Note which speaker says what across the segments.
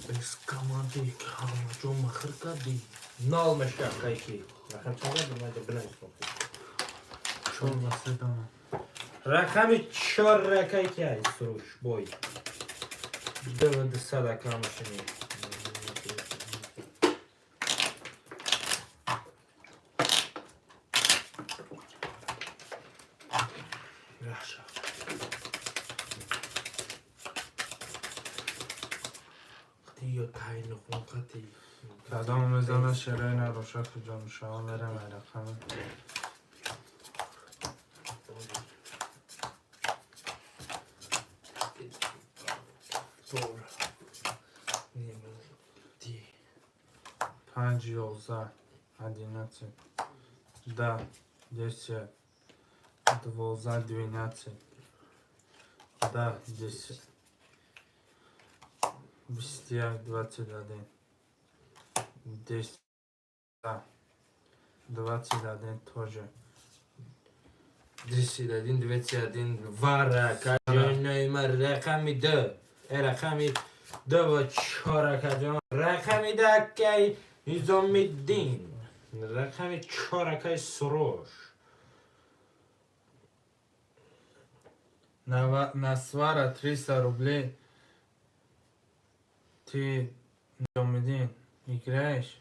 Speaker 1: اسکامانتی کامجو مخر کردی نال مشکل کی رقم چند اومده بلند کن
Speaker 2: چهار بسته دارم
Speaker 1: رقم 4 رکای که ای سروش بای دو صد کامشونی یا تاین خوکتی
Speaker 2: کدام میزنه شرای نروشه که جان شما میره رقم پنج یازده одиннадцать ده دесять دوازده двенадцать ده десять 21 21 10 21 тоже
Speaker 1: 21 21 ورقه نایمه رقمی ده رقمی ده و 4 کجان رقمی ده که نظام الدین رقمی 4 که سروش
Speaker 2: نسوارا 300 рублей ты Низамиддин играешь?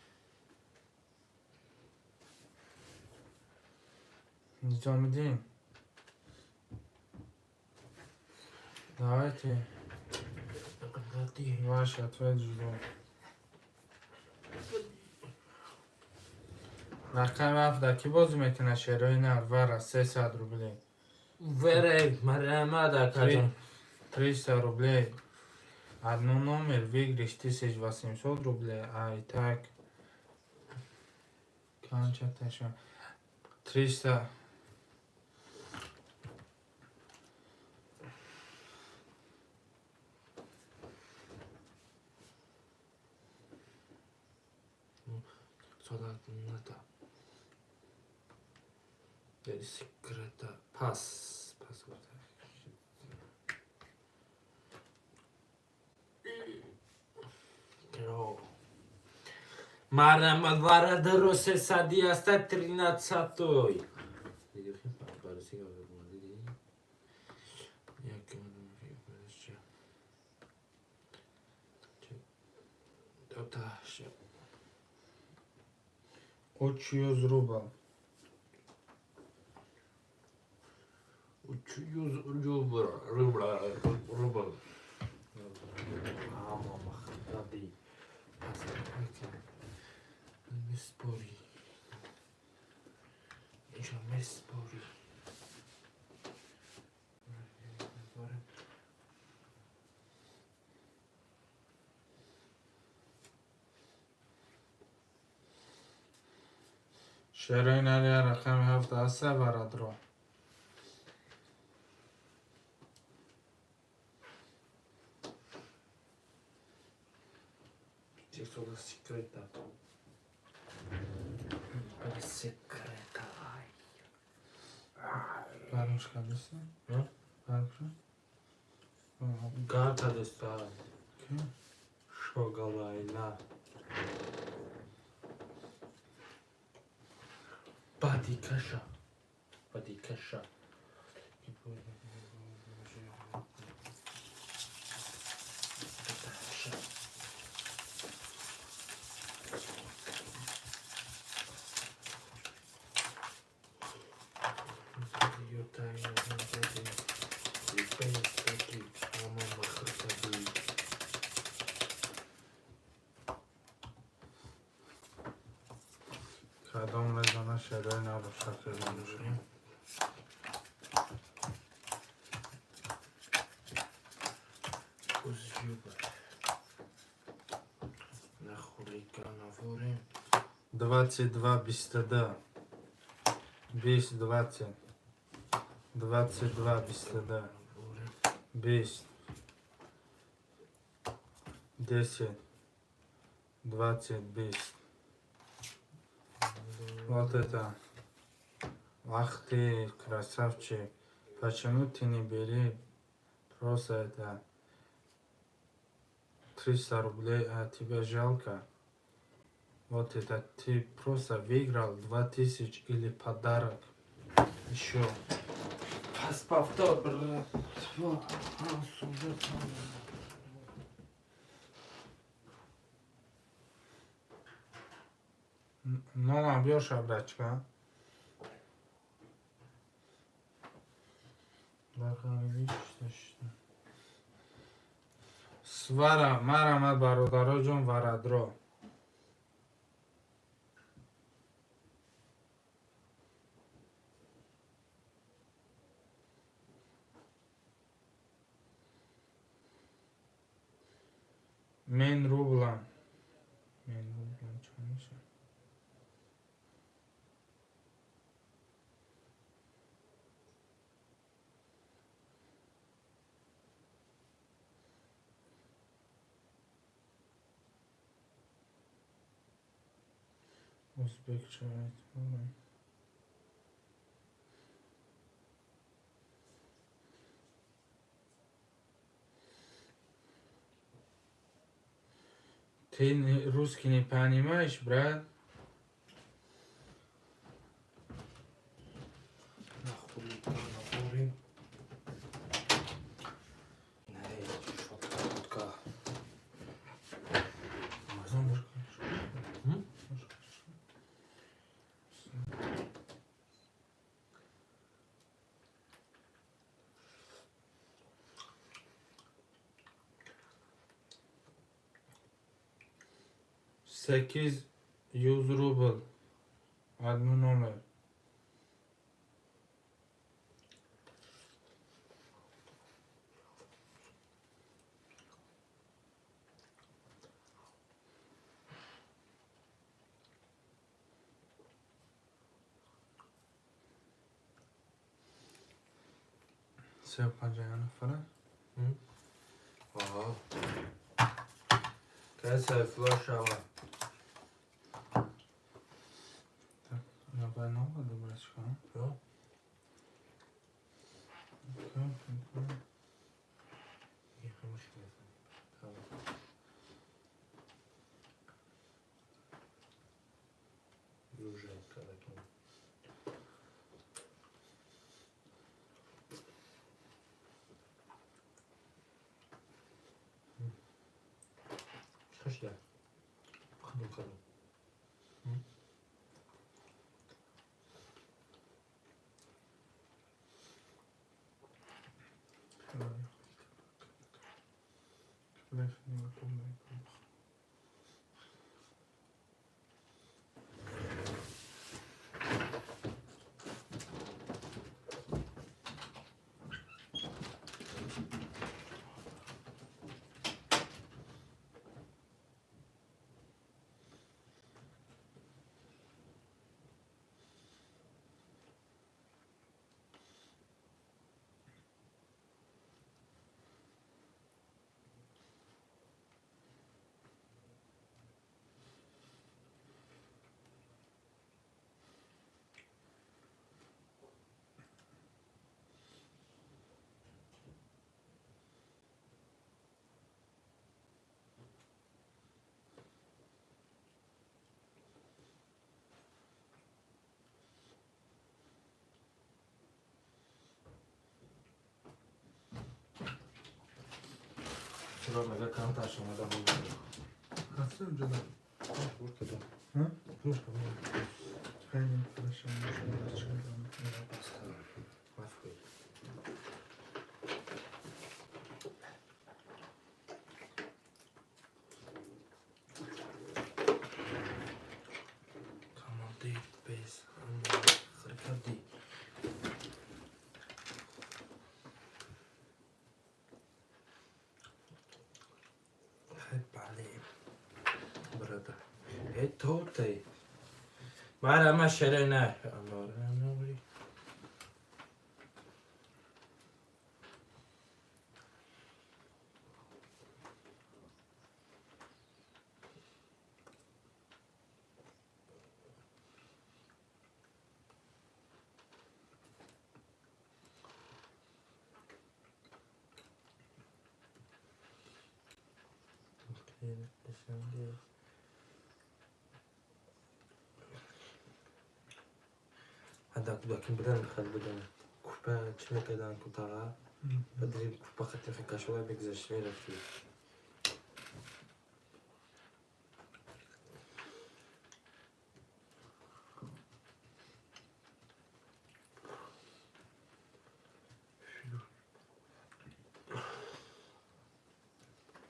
Speaker 2: Низамиддин, давайте ваш ответ жду. رقم 7 کی بازی میکنه شرای نروره 300 روبلی
Speaker 1: وره مرمه کجان
Speaker 2: 300 рублей. Одно номер выиграешь 1800 рублей, а и так кончата еще 300.
Speaker 1: надо секрета пас مرمت وارد رو 300 است 13
Speaker 2: 300 рублей.
Speaker 1: 300 рубль. Мама махради. Миспори. Ничего миспори.
Speaker 2: شرای نریا رقم 7 است برادرو
Speaker 1: Solo secreta. Secreta.
Speaker 2: Барушка десте? Барушка?
Speaker 1: Гата десте. Шогалайла. Падикаша. Падикаша.
Speaker 2: کدام رزانه شرای نروشه که جانشون
Speaker 1: Os
Speaker 2: 22, 22. 20, 20. 22, 22. 20. 10. 20, 20. Вот это. Ах ты, красавчик. Почему ты не бери? Просто это 300 рублей, а тебе жалко. Вот это ты просто выиграл 2000 или подарок. Еще.
Speaker 1: Пас повтор, брат.
Speaker 2: Ну, набьешь обрачка. Свара, марамад бародароҷон варадро. Мен рублам. Мен рублам чӣ меша? O'zbekcha aytmadim. Ты русский не понимаешь, брат? Sekiz 100 rubl. Adlı номер. Все пожалуйста, фара.
Speaker 1: Ага. Кайся флешава.
Speaker 2: Так, я поймал, дурачка.
Speaker 1: Что? Что? Ходу. Мега канташ омада буд.
Speaker 2: Ҳастем ҷуда.
Speaker 1: Буркада.
Speaker 2: Ҳа?
Speaker 1: Пушка.
Speaker 2: Хеле хорошо, мошалла.
Speaker 1: Мафкой. Камалди бес. Хрикади. Бали. Брата. Тотай. ما شرينا هذاك لكن بدنا نخل بدنا كوبا تشمي كذا كوتاغا بدري كوبا خدت في كاشوا بيكزا شوية في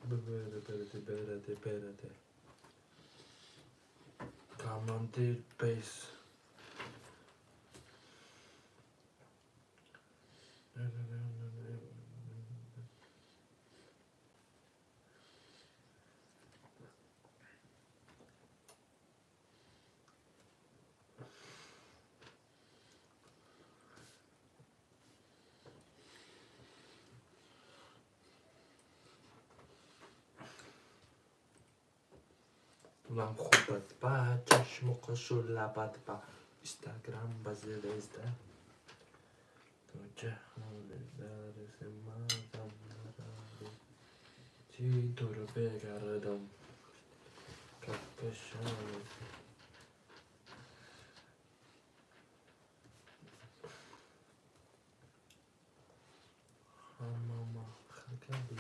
Speaker 1: ببرد كمان دير بيس Ulan خوبت با چشم و قشو لبت با اینستاگرام بزرگ است تو جهان درس مردم چی تو رو بگردم کپشان ماما خرکبی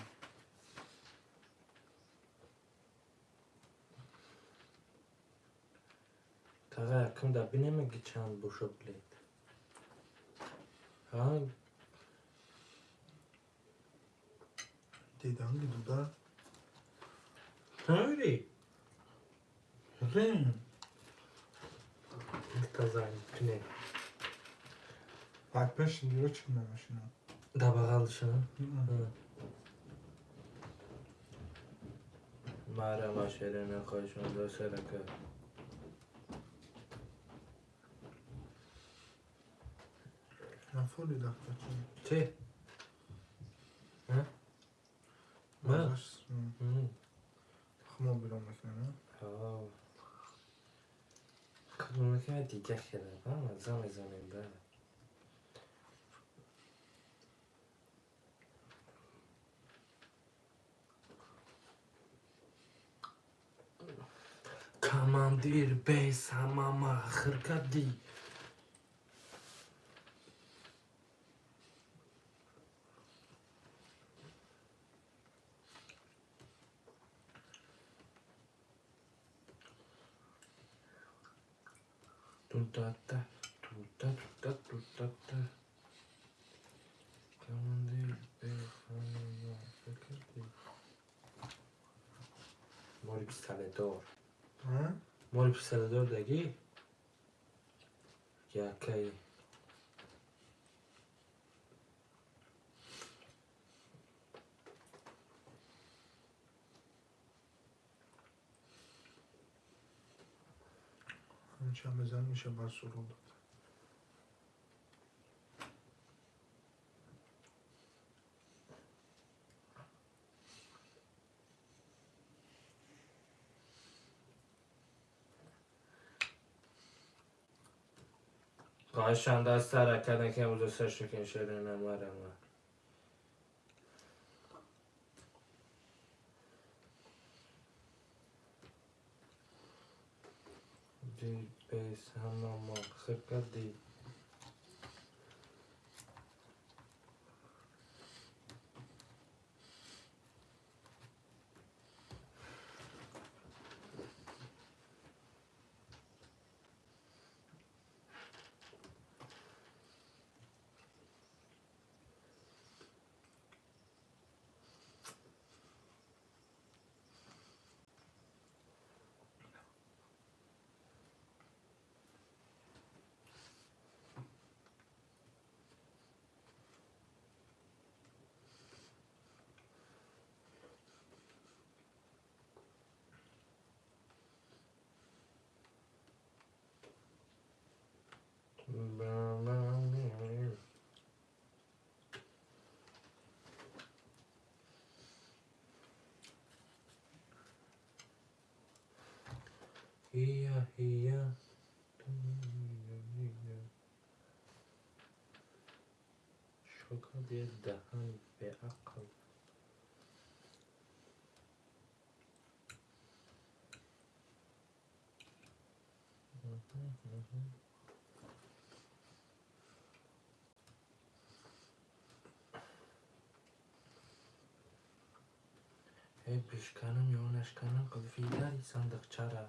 Speaker 1: تغییر کم دا بینمگی چند بوشو بلید ها
Speaker 2: Dedi hangi dudağı?
Speaker 1: öyle
Speaker 2: Öyle.
Speaker 1: تازه کنه
Speaker 2: Bak 5 lira çıkmamış şuna.
Speaker 1: دا بغل شنو ماره ما شیرینه خواهشون دو سرکه
Speaker 2: Ya foli dakika çıkıyor.
Speaker 1: چی؟ ها؟ ما؟
Speaker 2: Baş. Xmo bilan mekanı.
Speaker 1: آه کدوم که دیگه خیلی با مزه زننده کماندیر بیس همه آخر کدی Tutata, tutata. Kamander بیس همه آخر کدی ماری پسله دار
Speaker 2: Ha?
Speaker 1: ماری پسله دار دگی یا کی
Speaker 2: همچنان بزن میشه بر سرون داد.
Speaker 1: قایشان دست سر کردن که امروز سرش کن شیرینه مارم دی بیس همه آخر کدی هي شکر دهن به عقل بشکنم یا نشکنم قلفی داری صندوق چرا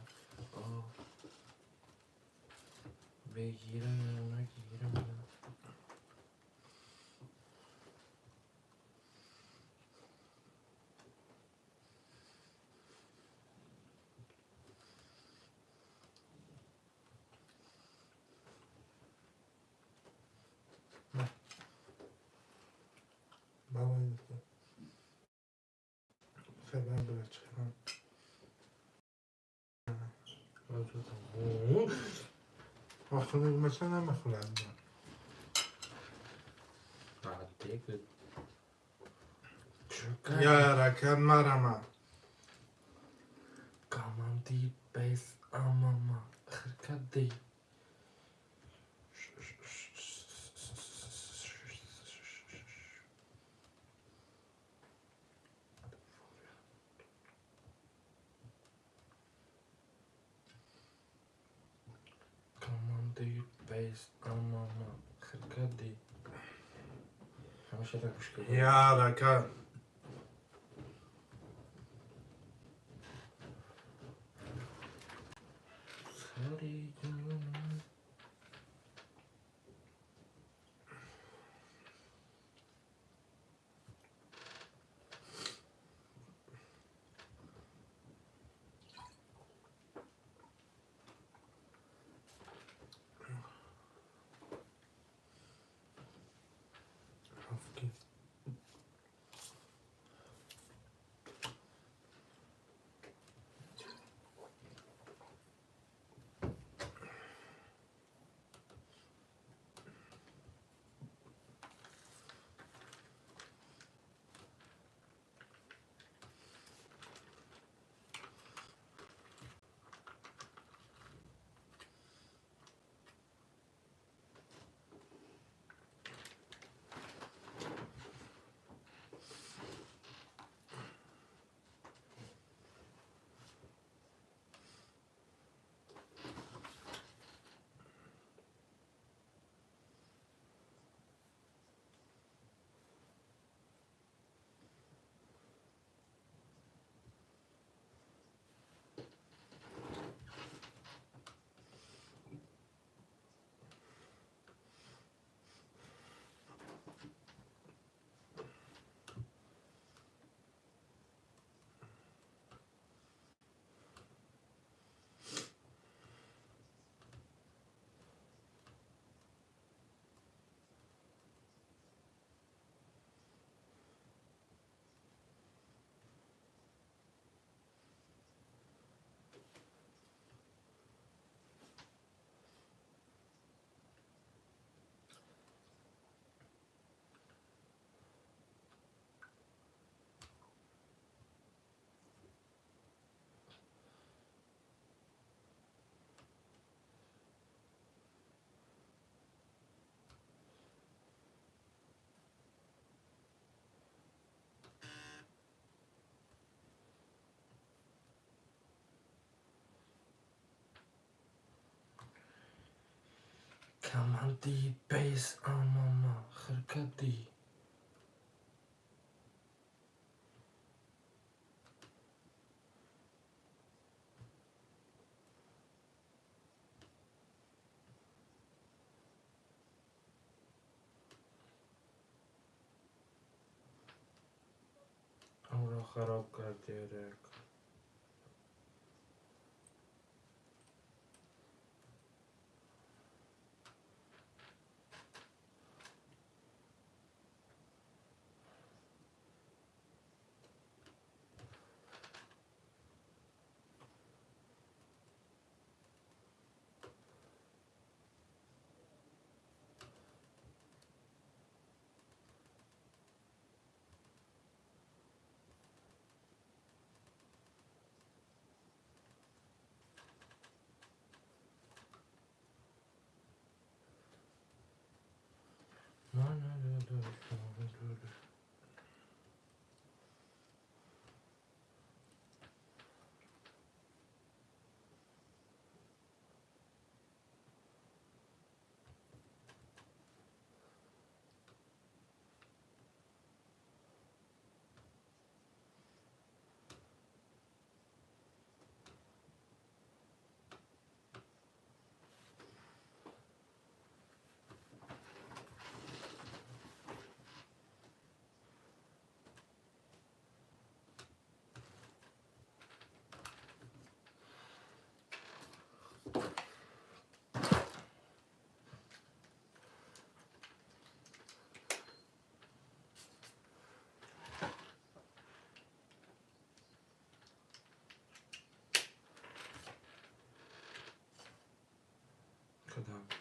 Speaker 1: بگیرم یا نگیرم
Speaker 2: بابا فعلا بچه‌ها آخه مثلا نمیخورم یا رکن مرمه
Speaker 1: Kamandi base amama khirkadi Kamandi base amama khirkadi همیشه tak بشکه
Speaker 2: یا رکن
Speaker 1: Sorry جنون Kamandi base amama khirkadi Aura kharab kar diye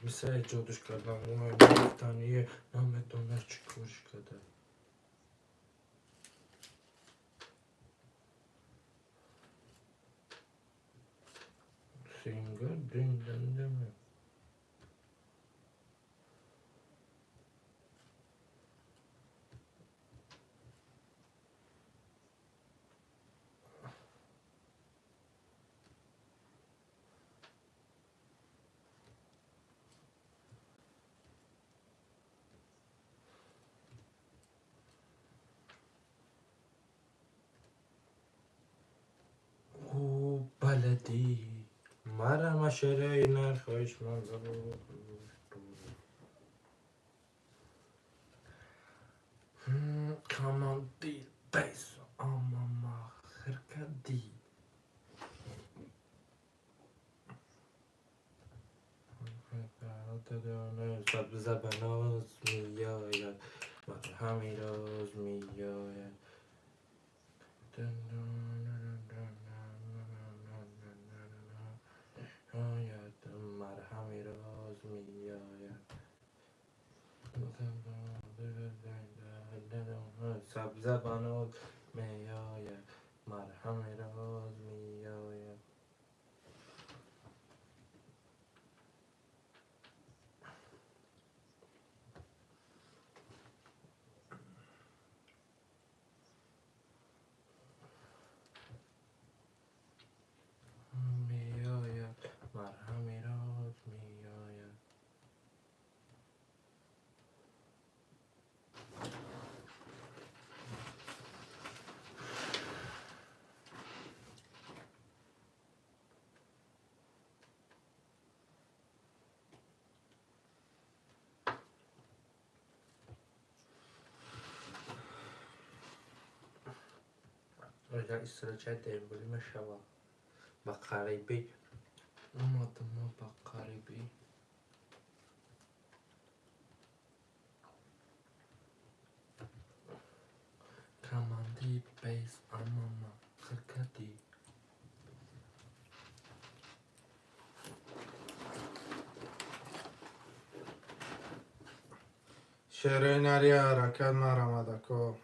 Speaker 1: مثل جادوش کردم اون گفتنیه نام دونر چی کارش کرده سینگر دندنده می او بلدی مرا مشره نخواهش من کامان دی بیس اما ما خرکدی سبز بناز میاید مرهمی راز میاید مرهمی راز میاید سبز بناز میاید مرهمی راز میاید میاید مرهمی راز میاید اگر استرچه دیمبولی میشود با قریبی اومدم با قریبی کماندی بیس اما خرکدی
Speaker 2: شعره نری حرکت نرمده کو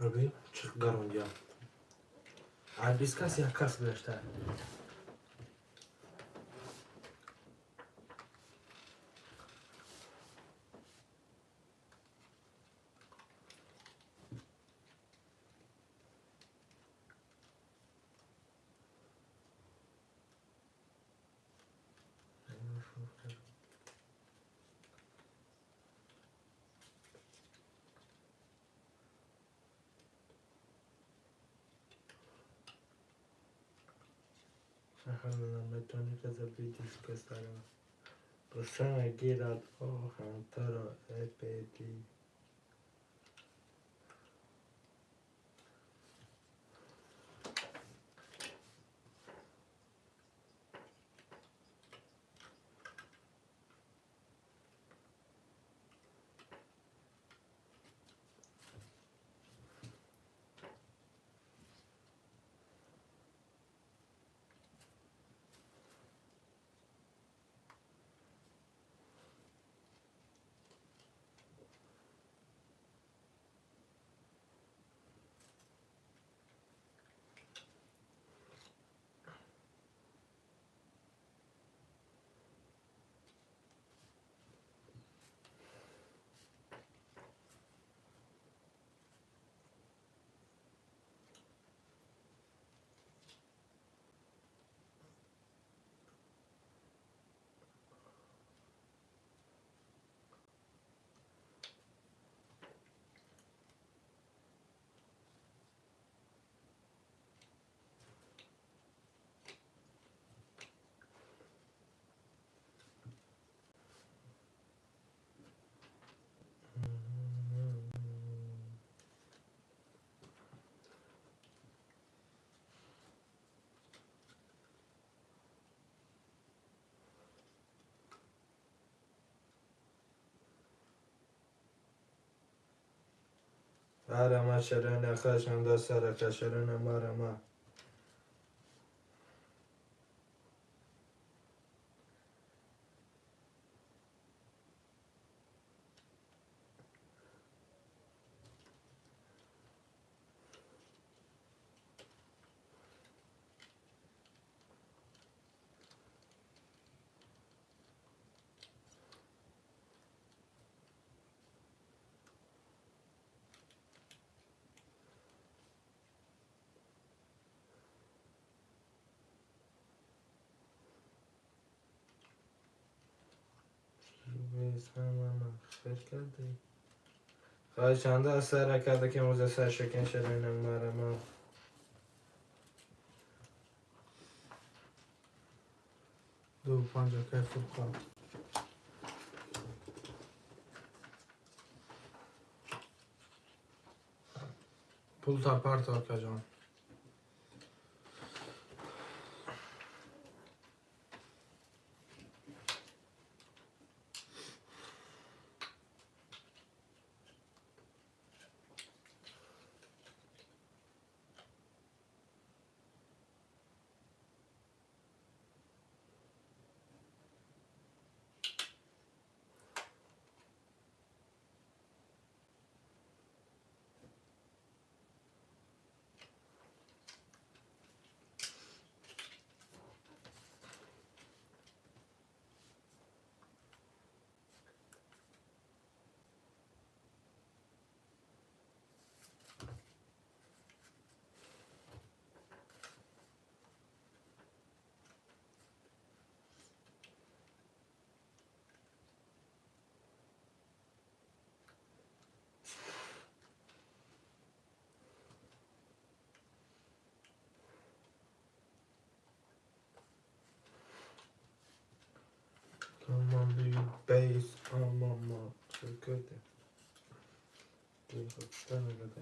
Speaker 2: ببین چه گرونگی از 20 کس یک کس بیشتر
Speaker 1: Sahalan metonika zabitis kastara. Prosana girat o hantara epedi. Arama şerene kaşanda saraka şerene marama. Kaşanda saraka da ki muze sarşeken şerene marama.
Speaker 2: دو پنجاه کیف خواه پول تا پرت آکا جان
Speaker 1: Come on be bass on mama. Çok kötü. Bir hafiften öyle de.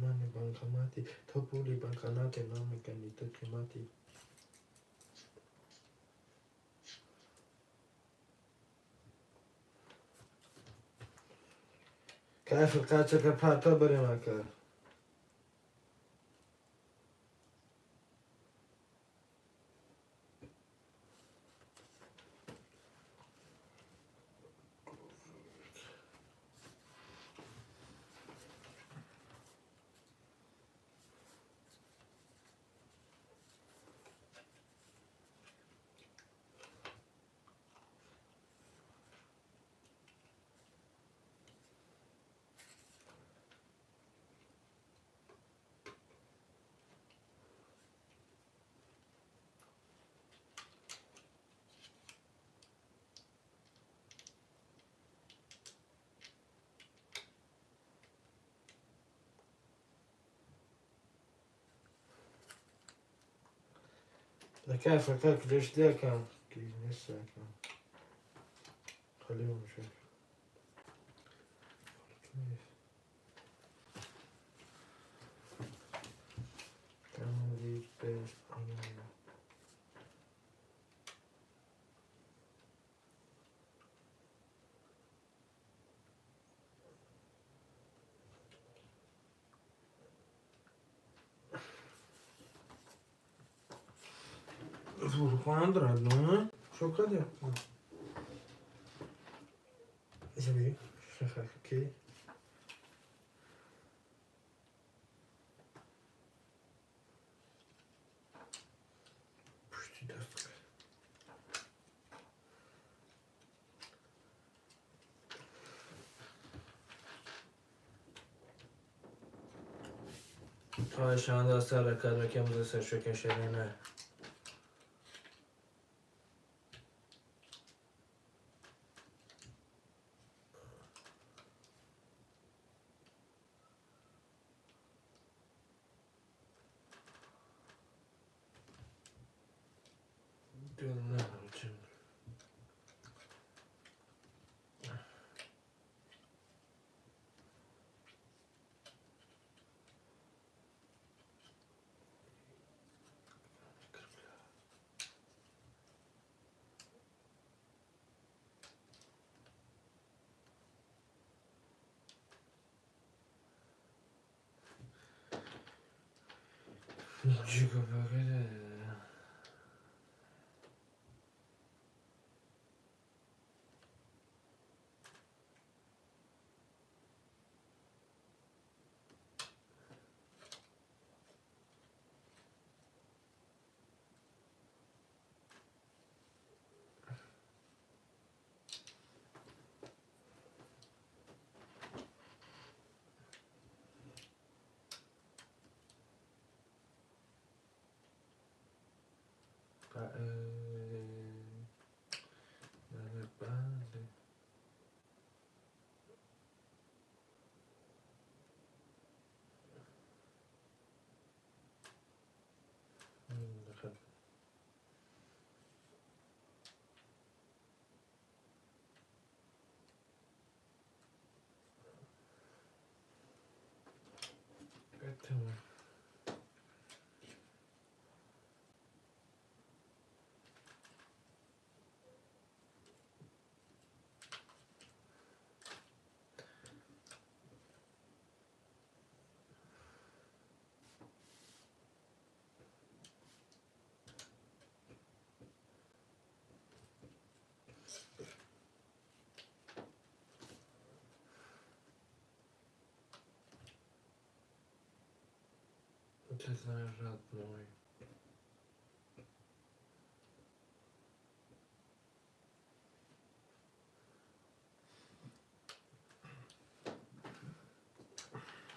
Speaker 1: Mani bankamati. Topuli bankanate namikani tukimati. كيف قاتك باتا بريماكا كيف هكاك ليش ليك كي نساك خليهم نشوف كم دي بيست Фурхандра, ну, что кадя? Забери, окей. Пусти даст. خواهشان دا سر کار که مزه شکن شرینه دل نمیچن Chico paquete Ты знаешь, родной.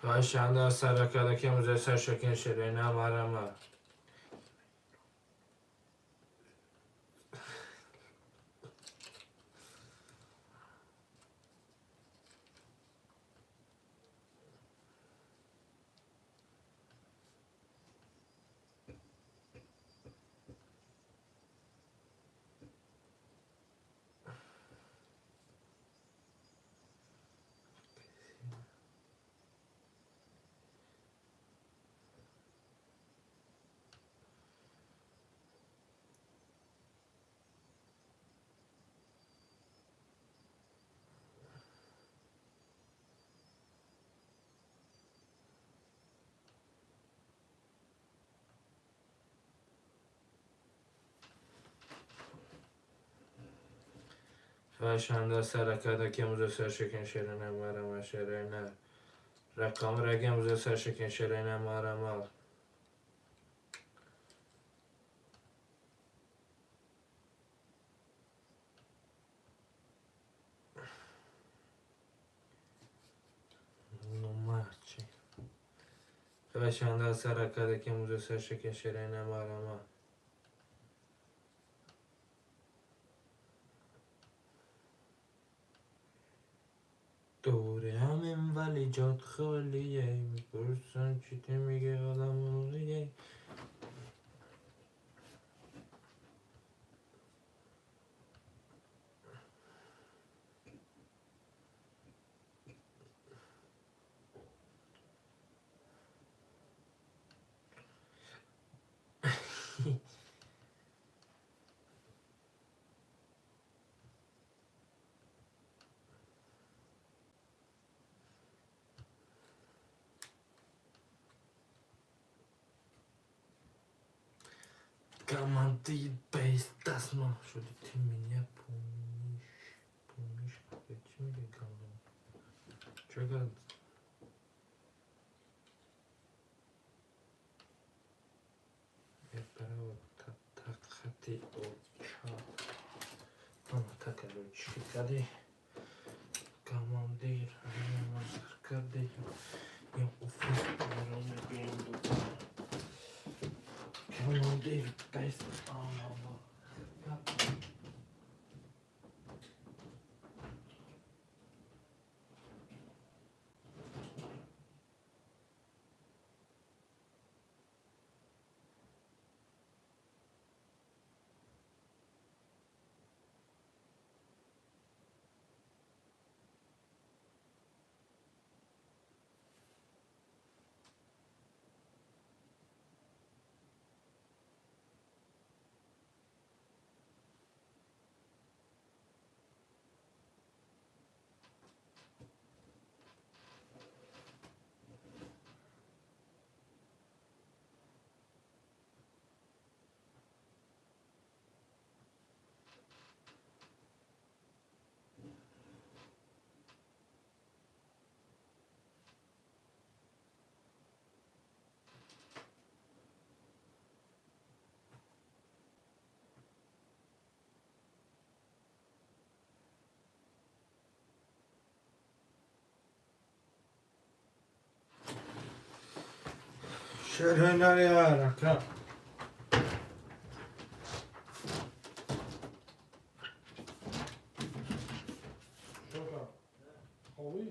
Speaker 1: خواهشان دا سر کار که مزه شکن شرینه مرمه فشنده سرکده که موزه سرشکن شیرینه مرمه شیرینه رقم رگه موزه سرشکن شیرینه مرمه نومرچی فشنده سرکده که موزه سرشکن شیرینه مرمه دوره همین ولی جاد خالیه میپرسن چی تی میگه آدم مولیه Командир бейс дасма шуди ти меня помнишь почему я говорю чего я право так хати оча так короче кади командир я мастер кади я офис пароме геймду командир бейс شیرینه یارکه شوکا خوبی؟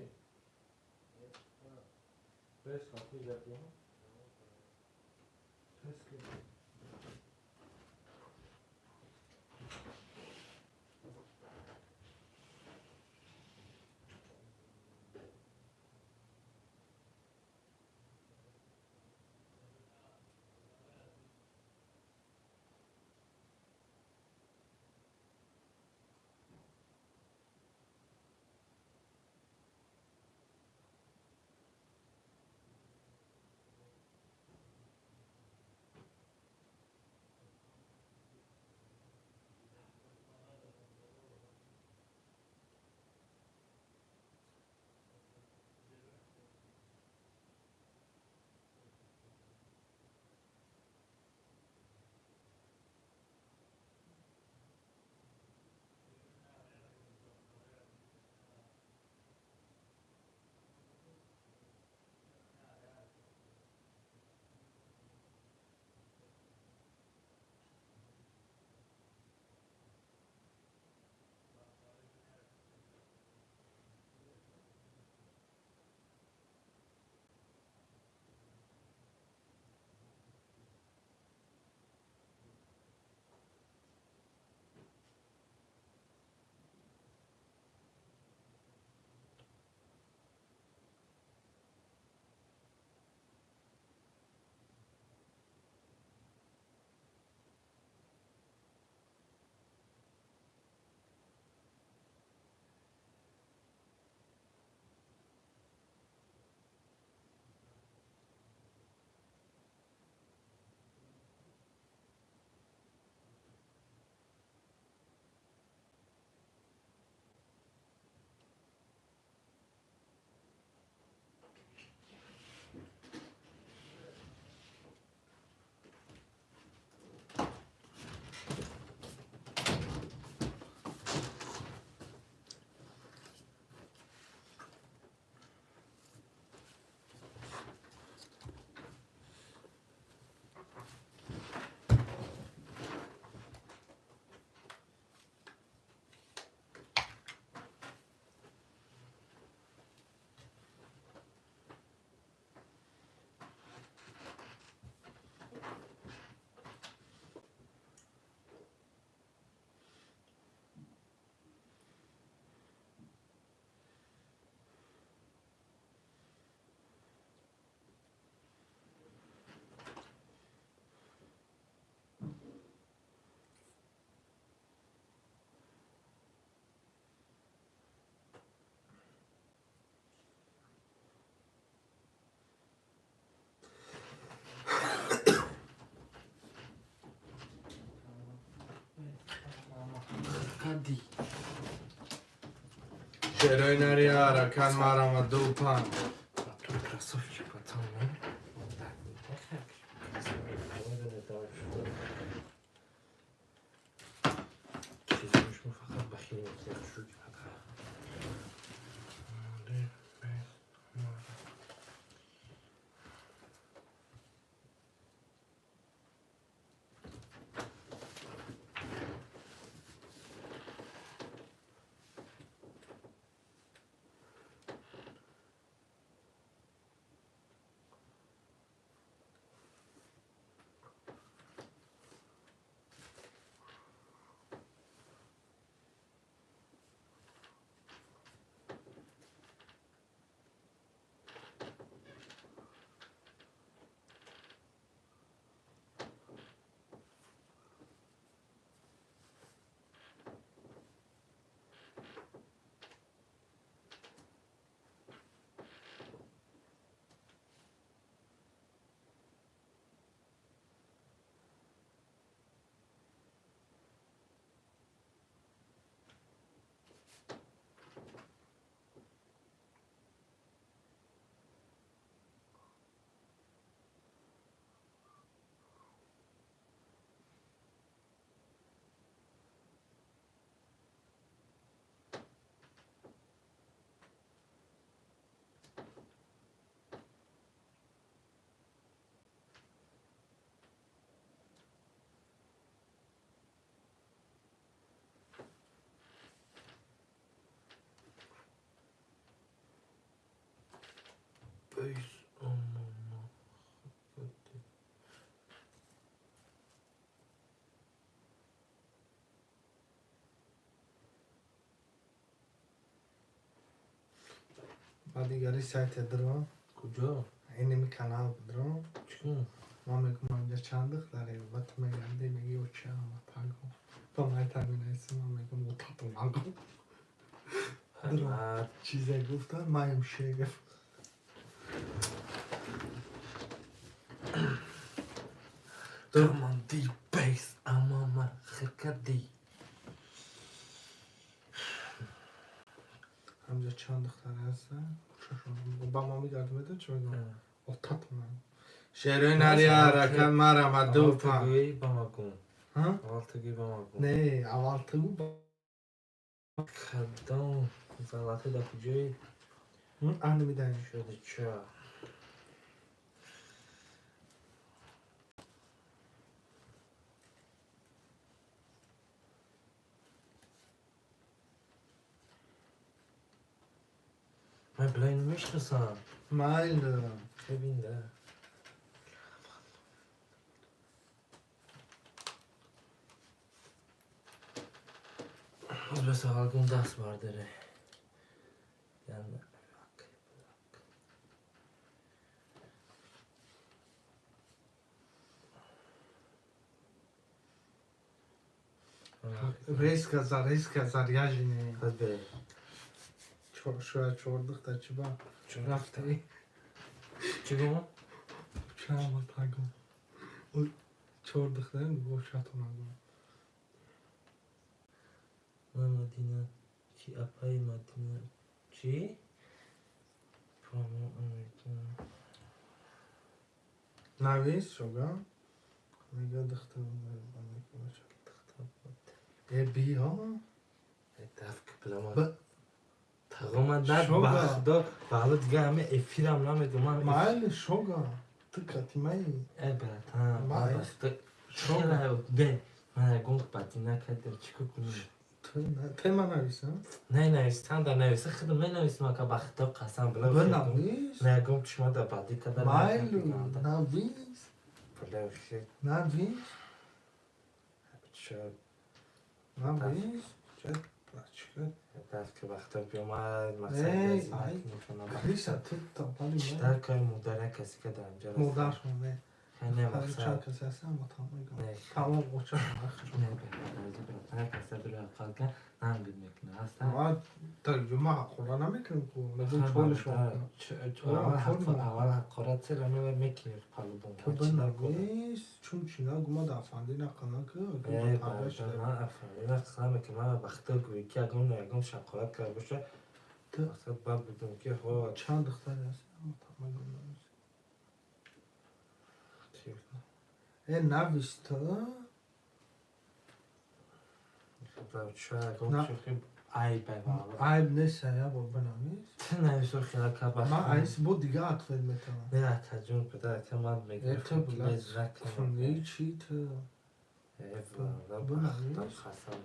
Speaker 1: بس کافی جاتیم بس که
Speaker 2: دی
Speaker 1: شعرهای نری حرکت مرم و دو پن
Speaker 2: تو کسافی که پتانه چیزی مش فقط بخیلی مطلق شد بیس اماما
Speaker 1: بعد دیگری سایت درام
Speaker 2: کجا؟
Speaker 1: اینی می کانال درام
Speaker 2: چون؟
Speaker 1: ما میگم اینجا چند دختره و تو میگردی میگی او چه همه تاگو تو مای تاگو نیستی ما میگم او تاتو نگو درام چیزی گفتن مایم شگفت
Speaker 2: درمان دی بیس اماما خرکدی
Speaker 1: همجا چند دختره هستن با ما میگردم بده چه میگم او تاتو نگو شعرهای نری حرکت مرم و دو پن
Speaker 2: آلتگوی با ما کن
Speaker 1: ها؟
Speaker 2: آلتگوی با ما کن
Speaker 1: نه اول تو با
Speaker 2: کدام زلطه دا کجایی
Speaker 1: اهل میدنی
Speaker 2: شده چه من بلاین میشناسم
Speaker 1: مایل
Speaker 2: ببین ده از بس آلگون دست برداره یعنی
Speaker 1: ریس کزار یاجی نه
Speaker 2: خود به
Speaker 1: شاید چوردخ تا چی با رفته
Speaker 2: چی گمون؟
Speaker 1: چه همه تاگم چوردخ تا گو شاتو نگو
Speaker 2: مدینه چی اپای مدینه چی؟ پرامو امریکا
Speaker 1: نویس شوگا میگه دخته بی ها
Speaker 2: دفک بلما
Speaker 1: با
Speaker 2: تقام داد
Speaker 1: شوگا.
Speaker 2: بخدا حالا دیگه همه افیرم نمیدونم من
Speaker 1: مایل شوگا تو کتی مایی
Speaker 2: برات ها
Speaker 1: مای.
Speaker 2: شوگا ده من گفت باتی نکرد چیکار کنم
Speaker 1: تو من نویسم
Speaker 2: نه نویستن در نویسه خودم نویسم که بخدا قسم بلا
Speaker 1: بنویس
Speaker 2: نه گفت شما در بعدی کدر
Speaker 1: مایل نویس
Speaker 2: بلا شد
Speaker 1: نویس
Speaker 2: شد
Speaker 1: نویس چه چیکار
Speaker 2: دست که وقتا بیامد
Speaker 1: ای،
Speaker 2: مثلا
Speaker 1: ای.
Speaker 2: میکنم
Speaker 1: کلیسا تو تا پالی
Speaker 2: بیشتر کار مدره کسی که در اینجا
Speaker 1: مدر شونه خیلی وقت
Speaker 2: چند کسی هستن با تمام
Speaker 1: نه
Speaker 2: تمام اوچه
Speaker 1: نه نه کسی برای قلقه نمید میکنه هستن
Speaker 2: ما ترجمه خورا نمیکنیم که میگیم چولش میکنم
Speaker 1: اول حقارت سر همه میکنی قلبون
Speaker 2: تو بنویس چون چینا گما دفعندی نکنه که
Speaker 1: ای باشا من افرادی نقصه که من وقتا گویی که اگم نگم شقارت کرد باشه اصلا باب بودم که خواه
Speaker 2: چند دختری هست ای نویسته
Speaker 1: شاید اگم شخصی عیب
Speaker 2: عیب نیست یا با بنویس
Speaker 1: نویسو خیلی که بخیر
Speaker 2: من عیس بود دیگه اطفال میتونم
Speaker 1: نه تجون پدر که من میگم
Speaker 2: تو بلد خونده چی تو
Speaker 1: بنویس خسن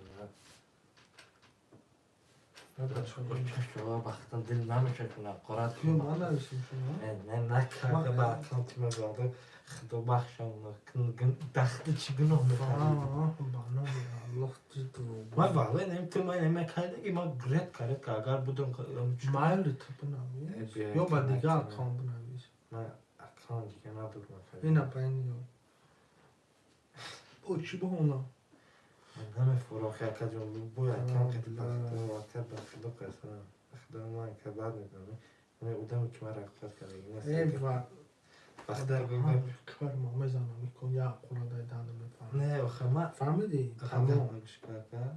Speaker 1: شما بختم دل نمیشه کنم قرارت
Speaker 2: که من نویسیم شما
Speaker 1: نه که با اکانتی مباده خدا بخشم دخت چی گناه میکنم
Speaker 2: الله تو
Speaker 1: من واقعا نمیتونم من نمیکنه که ما گرد کرد که اگر بودم
Speaker 2: مایل تو بنویس یا با دیگه اکان بنویس
Speaker 1: من اکان دیگه ندارم
Speaker 2: اینا پایینی او چی با اونا
Speaker 1: همه فراخی اکا جون بوی اکان که بخدا واکر بخدا قسم بخدا من که بعد میکنم من اودم که من رقصت کرده
Speaker 2: ای با
Speaker 1: بخدا بگم
Speaker 2: کار ما میزنم میکن یا قراده دانه میفهم
Speaker 1: نه آخه من
Speaker 2: فهمیدی؟
Speaker 1: تمام کرده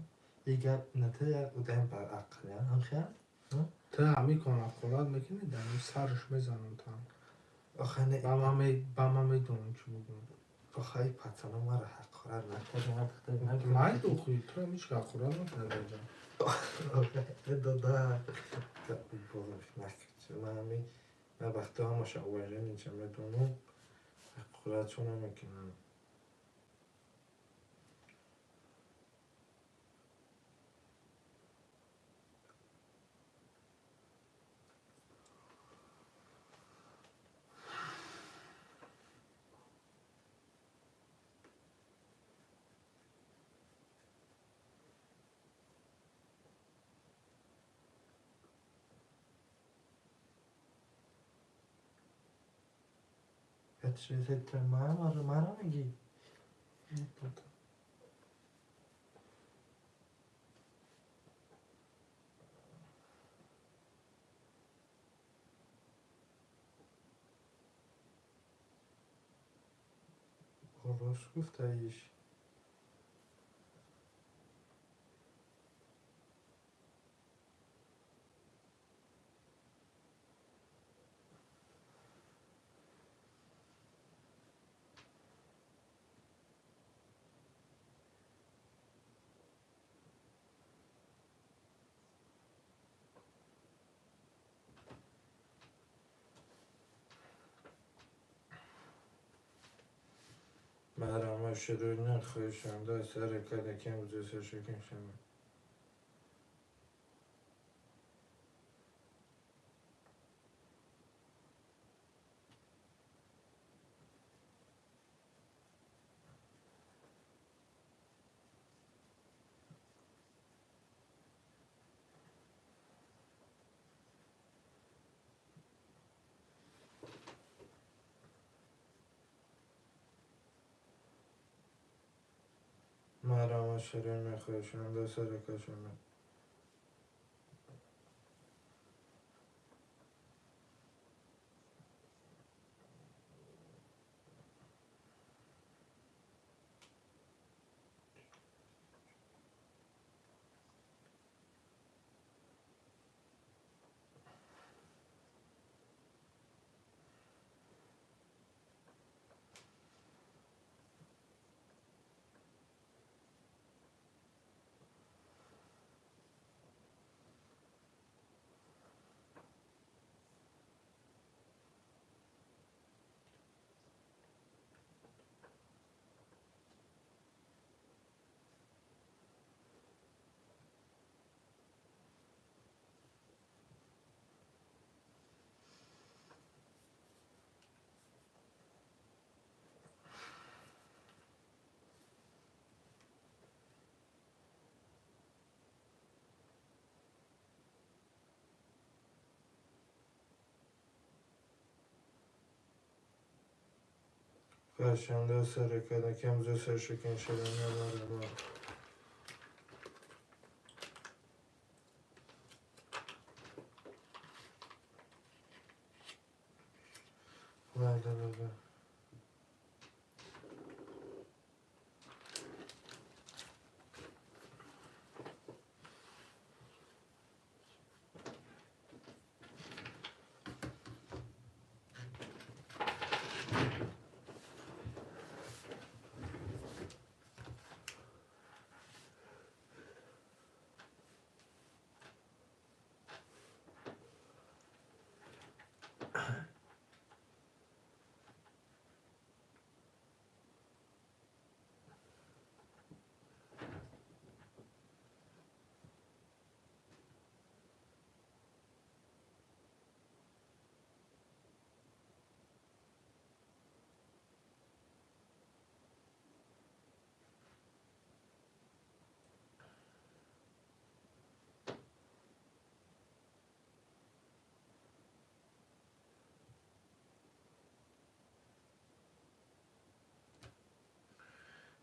Speaker 1: دیگر نتیجه اودم بر عقل هم خیلی
Speaker 2: تا میکنم قراد میکنی دنی سرش میزنم تا
Speaker 1: آخه نه
Speaker 2: با ما میدونم چی بگم
Speaker 1: آخه ای پتانه ما را حقارت نکنه
Speaker 2: مای دو خوی تو همیش که قراد نکنه
Speaker 1: دادا بزرگ نکرد من همی من وقتا هم شعوره نیچه میدونم حقارت چون نمیکنم چیزی تو مرا میگی راست گفته ایش مرا شروع نخواهشم دا سر کده کم بوده سر شکن شما مرا شروع نخواهشم دا سر کشم
Speaker 2: Karşında sarıkada kemze sarışıken şerine var. La.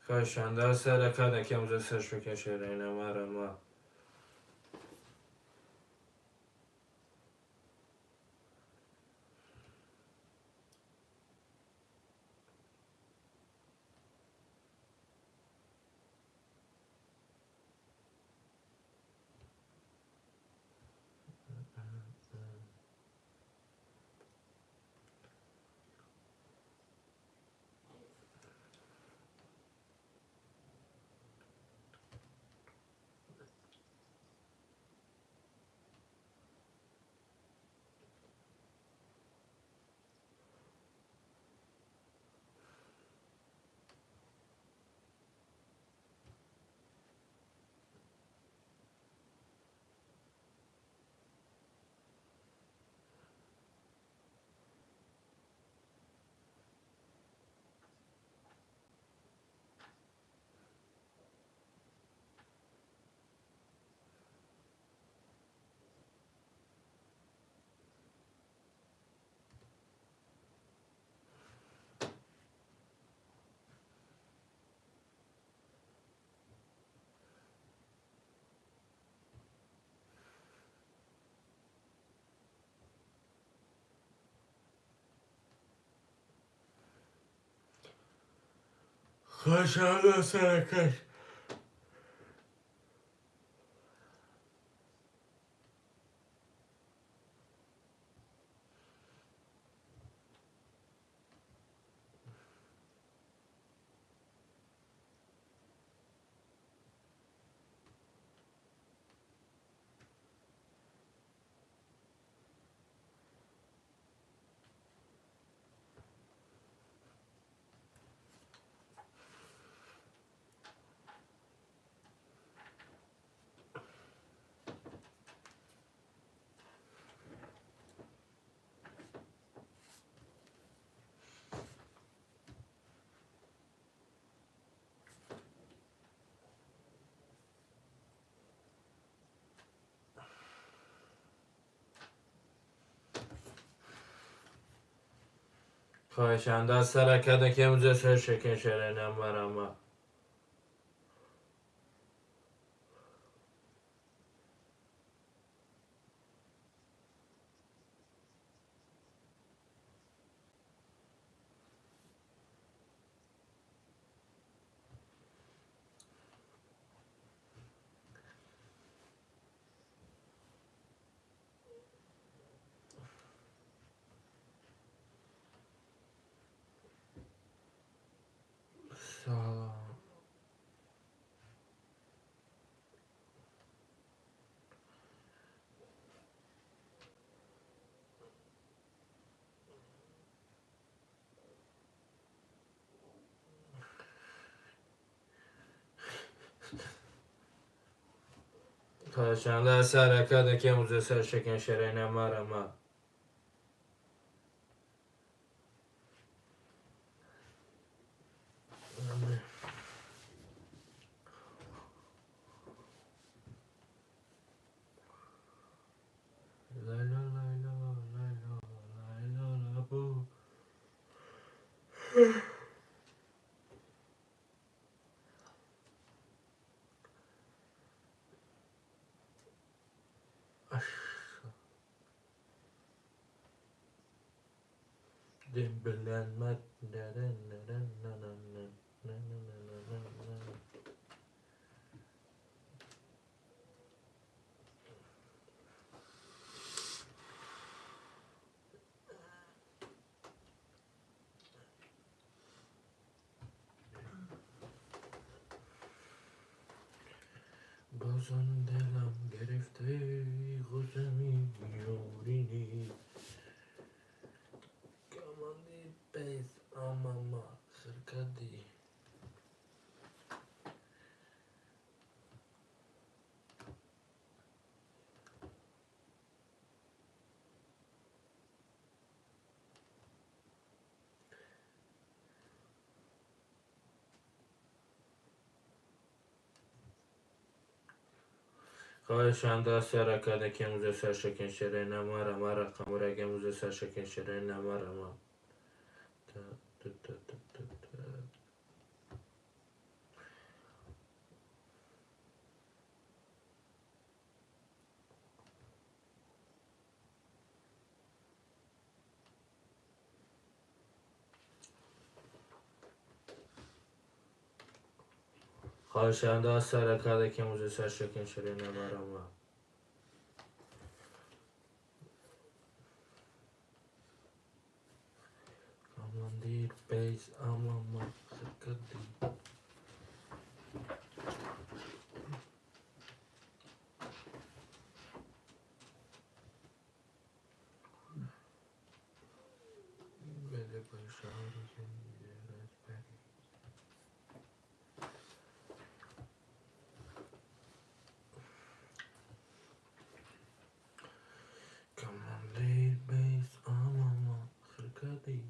Speaker 2: Karşında sarıkada kemze sarışıken şerine var. Karşında sarıkada. Karşında sarıkada kemze sarışıken şerine var. Sağ. Karşında sarıkada kemze sarışıken şerine var. La bu.
Speaker 1: بازم دلم گرفته غزمی یورینی کماندی بیس آماما خرکدی خواهشان دست رکده که موزه سرشکن شره نماره ماره قمرگه موزه سرشکن شره نماره ما خواهشان دست رکده که موزه سرشکن شره نماره ما کماندی بیس آماما خرکدی بده باشاری که میرد بری کماندی بیس آماما خرکدی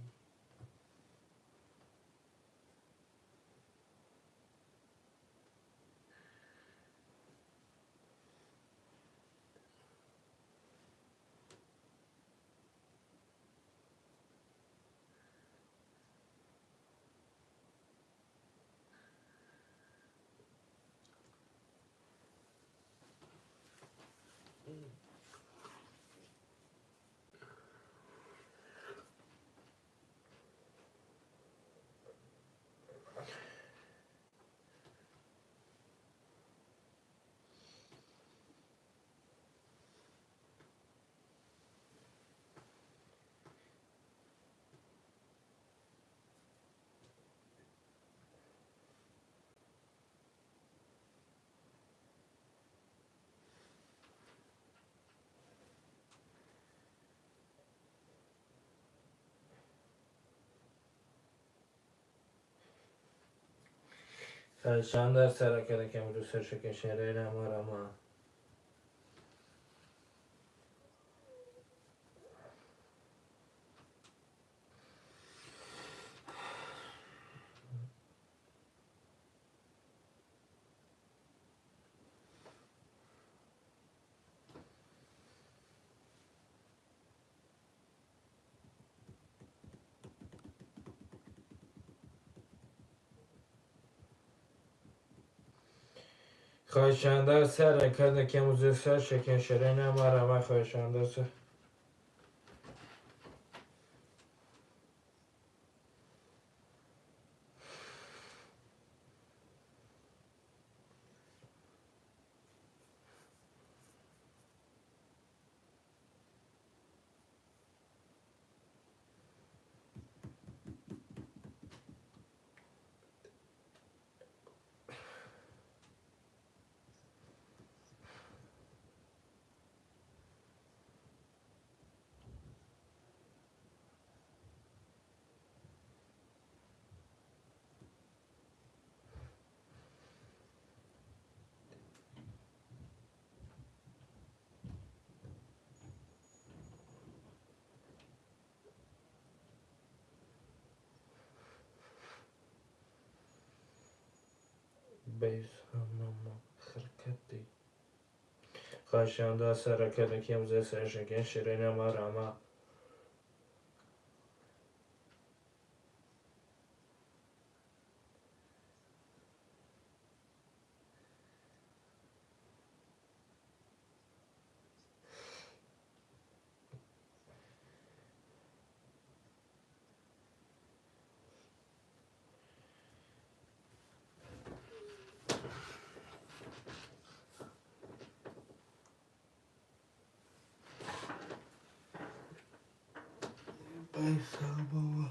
Speaker 1: خواهشان دست رکده که موزه سرشکن شره نماره ما خواهشان دست رکده که موزه سرشکن شره نماره ما خواهشان دست بیس آماما خرکدی خواهشان دست رکده که موزه سرشکن شره نماره ما
Speaker 2: ای بابا.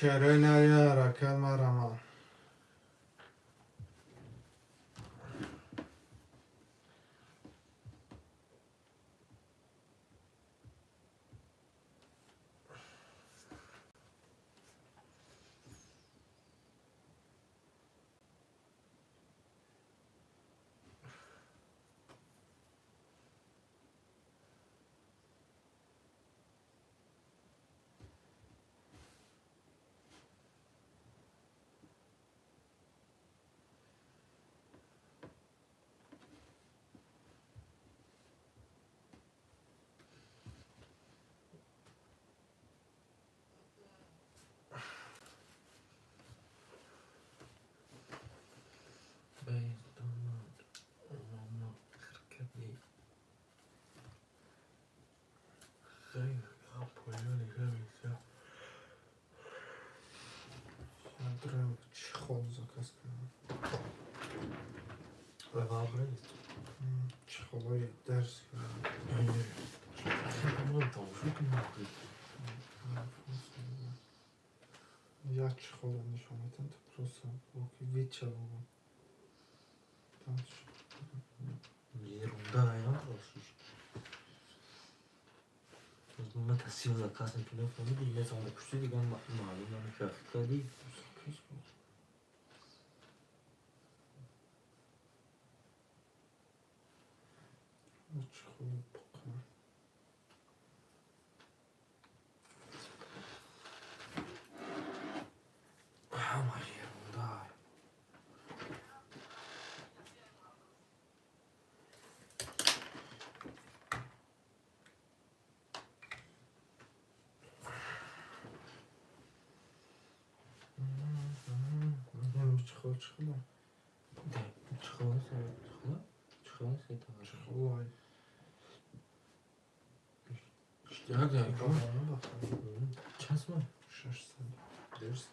Speaker 2: شرین یا رکل مرما. Дорого, чехол заказ кردم. چخلای درس کردم. Я чехол ничего не tanto просто окей вечер было. Там
Speaker 1: ерунда, я من تصویر заказ میکنم فهمیدی یه زمان پشتی دیگه معلوم نمیشه کردی
Speaker 2: чехол пока.
Speaker 1: همه ерунда.
Speaker 2: چخل چخل. چخلای.
Speaker 1: چند سال؟
Speaker 2: 6 سال. درس.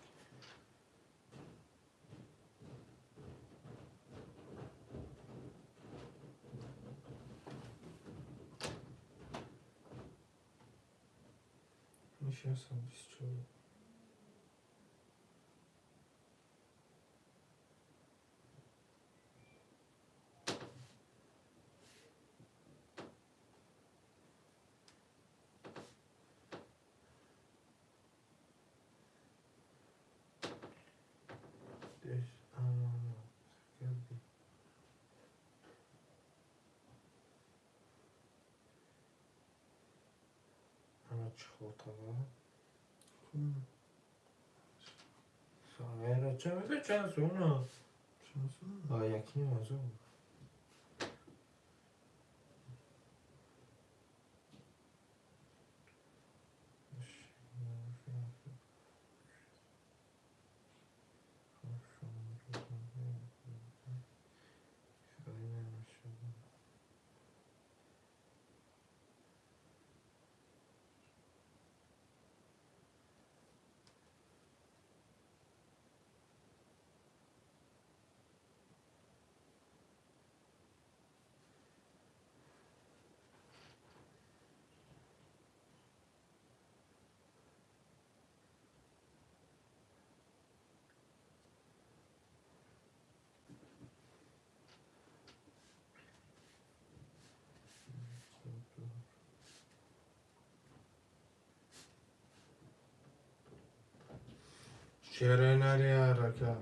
Speaker 2: میشه اصلا 24. چخوطا
Speaker 1: سایره چه میده چند سونه یکی موضوع
Speaker 2: شرنری حرکت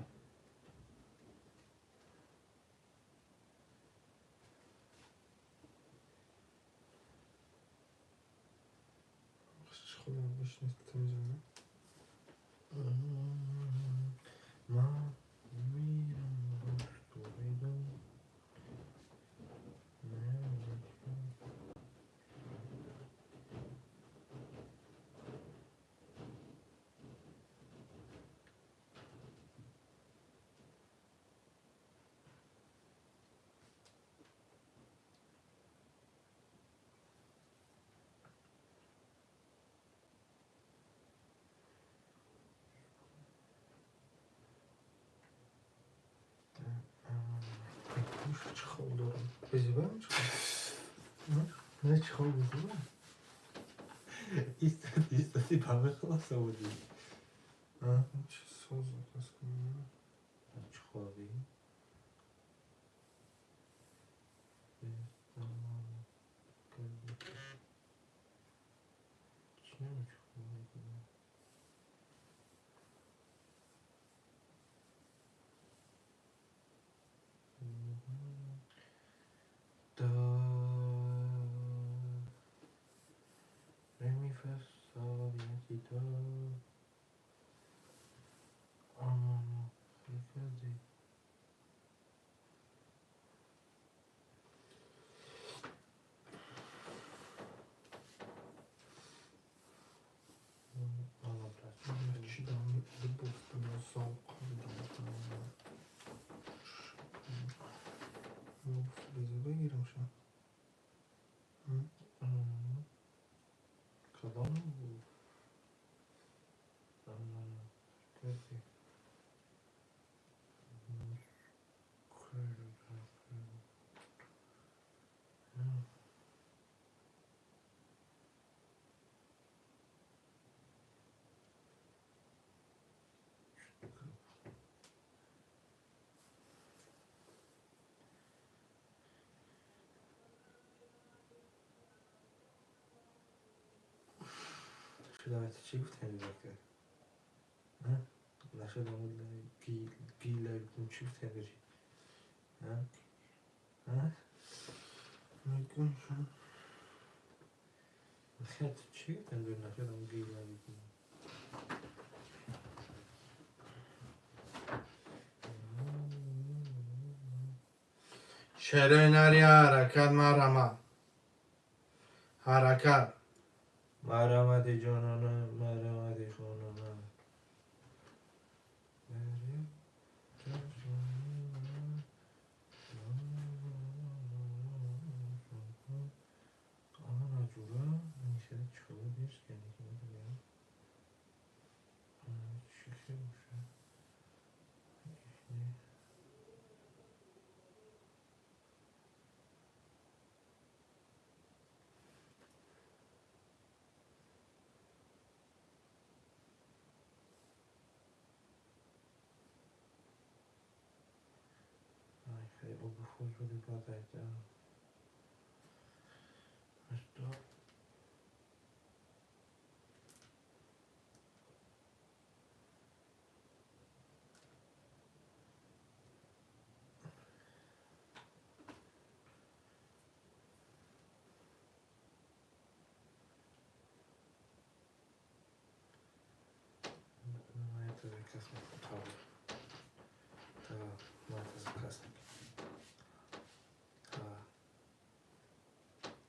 Speaker 2: خودم بشنید تمیزم ما میرم تو بیدم چه خواب دارم بزی برم چه خواب نه چه خواب بزی برم
Speaker 1: ایستادی پمه خلاصه بودی
Speaker 2: چه ساز دست کنم
Speaker 1: چه خوابی؟ چی نمیشه خوابی کنم دا رمی فصال یکی دا آمانا خیلی
Speaker 2: چی دارم بفتم و سال بزی بگیرم شم
Speaker 1: کدام بود؟ کسی شدت چی گفت هنوز که نشد آمود گیل کن چی گفت هنوز
Speaker 2: میگم شم
Speaker 1: خیلی چی گفت هنوز نشد آمود گیل کن
Speaker 2: شرنری حرکت مرمه حرکت
Speaker 1: مرامت جانانه مرامت خانانه آنا جورا میشه چطور بیش کنی که میگم چی خیلی باشه خیلی او خود رو دیگه دایده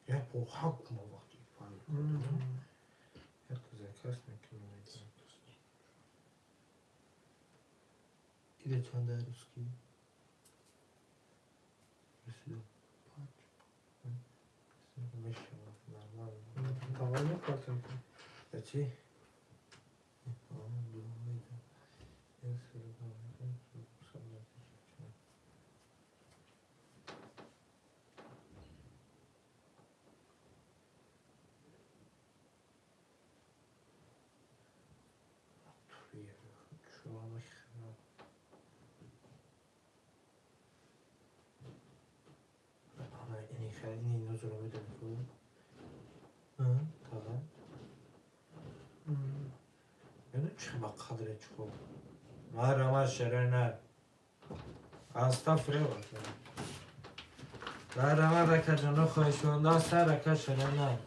Speaker 1: یا با حق ما وقتی فهمید یا تذکرش میکنم دیگه چند درس کی رسیدم میشه نرمال
Speaker 2: دوای نکاتم
Speaker 1: یا چی؟ دو میدم یه سری شما مخیرم اما اینی خیلی اینو جلو میده بکن طبعا یعنی چه با قدر چکو مرا شرنا استغفر مرا رکجنا خوشوندا سر کشرنا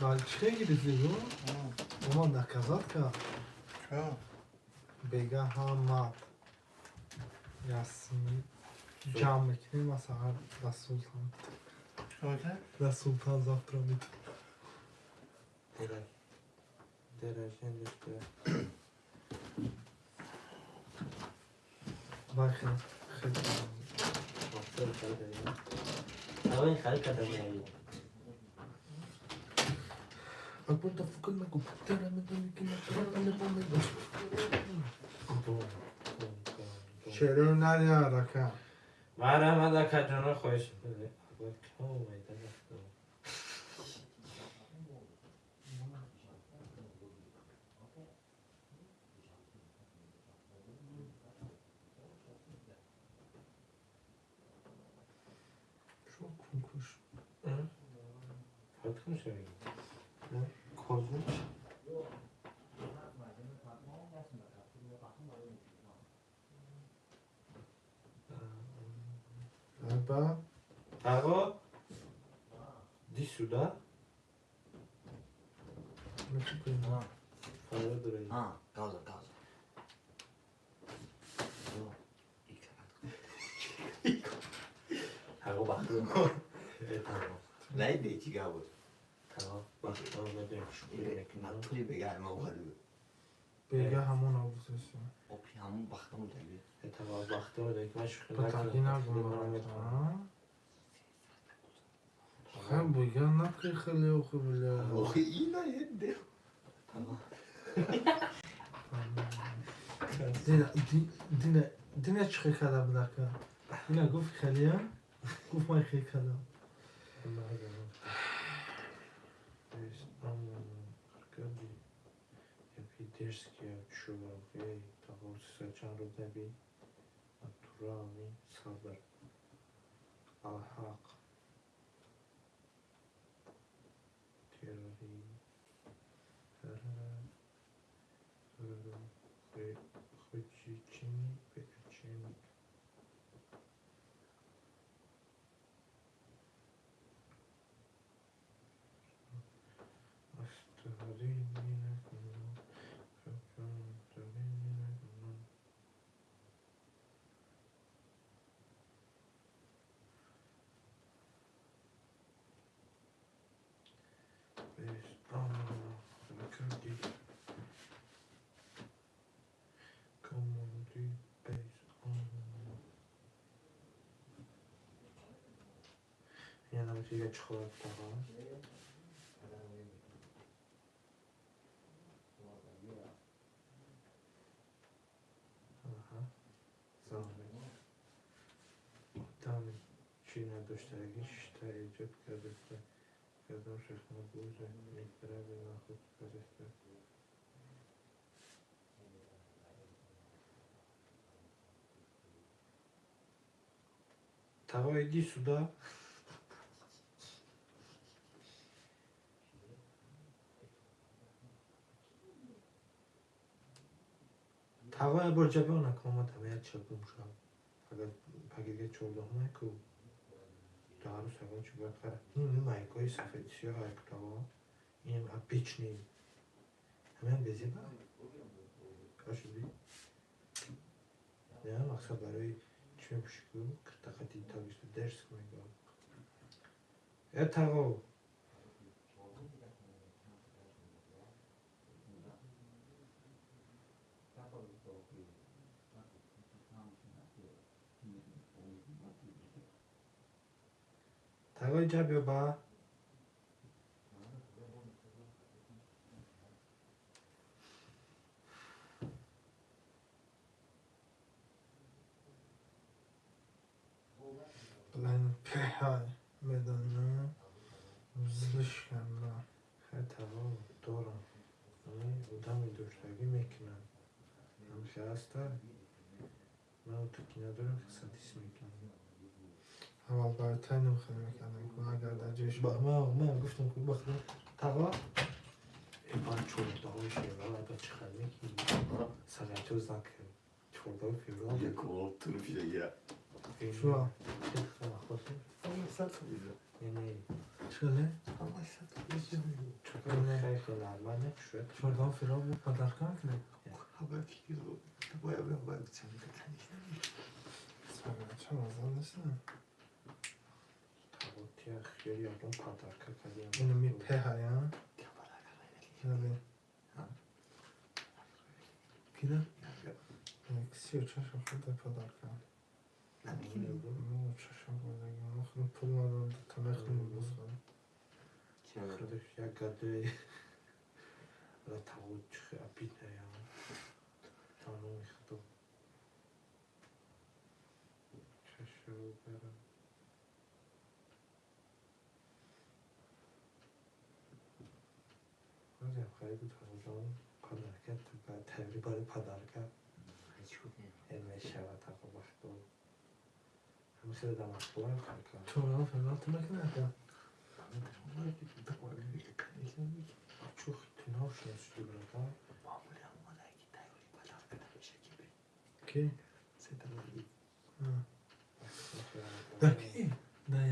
Speaker 2: Balçık'a gidiyor bu. Ama nakazat ka. Bega hamad. Yasmin. Cam ekmeği masahar. Da sultan. Da sultan zaptramit.
Speaker 1: درجه داشته
Speaker 2: Bakın.
Speaker 1: همین خیلی کدام میایی
Speaker 2: Akbar da fukul me kupter amedon ki na çaral ne bombe. Şerir nerede araka?
Speaker 1: مرا مدا کجانا خوش بده
Speaker 2: Çok kunkuş.
Speaker 1: خود کن شوی
Speaker 2: Kozmuş. Arba.
Speaker 1: آقا دی سودا
Speaker 2: Ne çıkıyor?
Speaker 1: فردا دوره
Speaker 3: 가자. 하고 막 나이 내지가 뭐 나풀이 배가 안 먹어가지고
Speaker 2: Bega hamon avuzası.
Speaker 3: 어피 한번 bakdım 되게
Speaker 1: اتفاق وقت رو دیگه مش
Speaker 2: Pataki nerede? Hem bega nakli khali oku bile.
Speaker 3: 어 이나 했대
Speaker 2: Dine çıkı kada bir dakika. Yine guf khaliya. Guf may khali kada.
Speaker 1: Питерские чуваки, того сачан рудеби, натуральный сабр, алхак, терроризм, хочичини, пекачини. Yana bir şey çikolata var. Tam چی نداشتگیش تا ایجاد کرده کدام شخص بوده میتره به نخود کرده Tava иди сюда. Tava borcabe ona koma tamaya çıldım şu an. Fakat pakete çoğulduğum ayku. Daru sagan çubak kara. İnim aykoy safetisiyor ayku tava. İnim apiçni. Hemen bezi bak. Kaşı bir. Ne maksat برای چه پشکو کتاقتی تاگیست درس کنید. اتاقو. تاقوی جا بیا با.
Speaker 2: Lan pehay medanı zlış kanla.
Speaker 1: Tamam doğru. Ama odamı dörtlüğü mekanım. Ama şahısta ben o tekine doğru kısa ismi mekanım.
Speaker 2: Ama baytay nemiخواد mekanı. Kuna kadar ceş من گفتم که بخدا تقا ایمان چورده فیورال با چخمی که سرچو زنگ چورده فیورال
Speaker 3: یک کوب تو پیش گیره
Speaker 2: شو خیلی خوشی
Speaker 3: اما سات بیزه
Speaker 2: یعنی چله
Speaker 3: اما سات بیزه
Speaker 2: خیلی خیلی علمانه شد چورده فیورال بود پدر کن کنه
Speaker 3: خبر کی رو باید چند تا تنیش نمیشه
Speaker 2: سرچو آزان نیستم تقاطی خیلی آدم پدر کردیم اینو میپه هایم Tabii. Kida? سی و چشم خود پدرکم نو چشم بودگی مخلوم پول ندارم تا مخلوم بزرم خودش یک گده را تاود چخی اپید نیم تا نو میخدم چشم رو برم روزی خیلی تاودم پدرکت بعد تبری برای پدرکت علمه شود تقا وقت همیشه دم اخبار کنم چون فعلا تو نکنه چون خیلی ناشون شدی برای
Speaker 3: معمولی هم ماده اگه تایوری پدر کنه بشه که بی
Speaker 2: کی؟
Speaker 3: سه تایی
Speaker 2: دکی؟ نه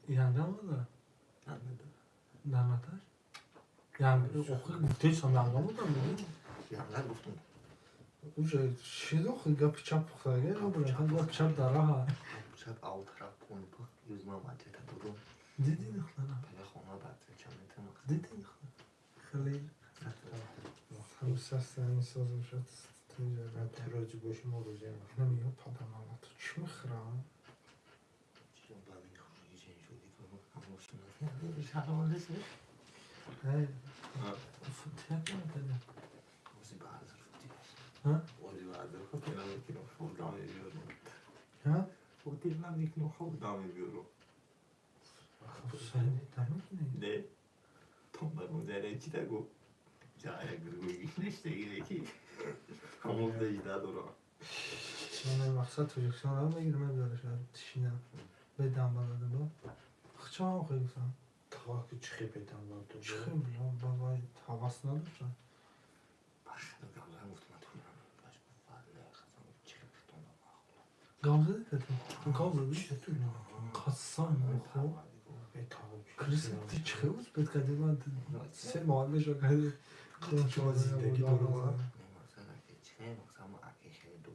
Speaker 2: یعنی بوده؟ نمتر؟ یعنی اوخی گفتیش هم نمه بوده بودی؟
Speaker 3: یعنی گفتم
Speaker 2: اوشه چی دو خیلی گفت چپ بخواه یا برای گفت چپ داره ها
Speaker 3: چپ آو طرف پون با یوز ما ماده تا بودم
Speaker 2: دیدی نخوانا؟
Speaker 3: پله خونه بعد چند تا
Speaker 2: دیدی نخوانا؟ خیلی همسه سنی سازم شد تراجی باشی ما روزی نمیگه پادم آمد تو چی میخورم؟
Speaker 3: چون با من خوشی چنین شدی که هموشون نفید شهرمان رسه
Speaker 2: هی فوتی ها کنه داده
Speaker 3: وزی بازر فوتی
Speaker 2: ها؟
Speaker 3: وزی بازر فوتی نمیکنم خود دامی بیارم
Speaker 2: ها؟
Speaker 3: فوتی نمیکنم خود دامی بیارم
Speaker 2: خب سعی دمی کنی؟
Speaker 3: نه تو برون زره چی تگو جای گرگویی نشته گیره کی همون دیده دارم
Speaker 2: من مقصد توجکسان رو بگیرم من بیاره شد تشینم بدم بلده با چه هم خیلی بسن؟ تا که چخی بدم بلده چخی بدم بابا حواس نداشتن
Speaker 3: بخیر گفتم گفتم تو باش بفرده خواستم چی بختم
Speaker 2: گامزه دیدتون؟ گامزه دیدتون؟ قصان خوب کریستی چخی بود بید کردی من سه ماه بشو کردی خون شما زندگی دارو با
Speaker 3: مثلا که چه مثلا اگه خیلی دو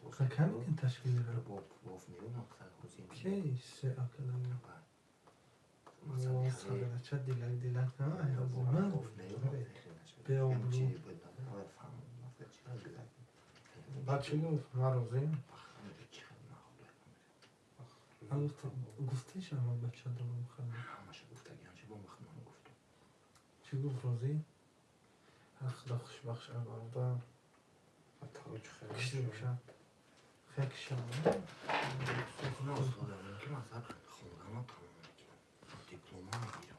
Speaker 3: با
Speaker 2: کمی کن تشکیلی رو
Speaker 3: با باف نیو مثلا خوزین
Speaker 2: کی سه اکلا
Speaker 3: مثلا
Speaker 2: مثلا چه دیلک نه
Speaker 3: با
Speaker 2: من
Speaker 3: باف نیو
Speaker 2: بیا
Speaker 3: هم چی
Speaker 2: برو
Speaker 3: بود نه فهم مثلا چی دیلک
Speaker 2: بچه گفت من روزیم
Speaker 3: چی
Speaker 2: گفتیش اما بچه دارم خیلی
Speaker 3: همش گفته گنجه با مخنم گفتم
Speaker 2: چی گفت روزی؟ خدا خوش بخش اول تاج خیلی شد خیلی شد
Speaker 3: نه اصلا که مثلا خوندم تمام دیپلم میگیرم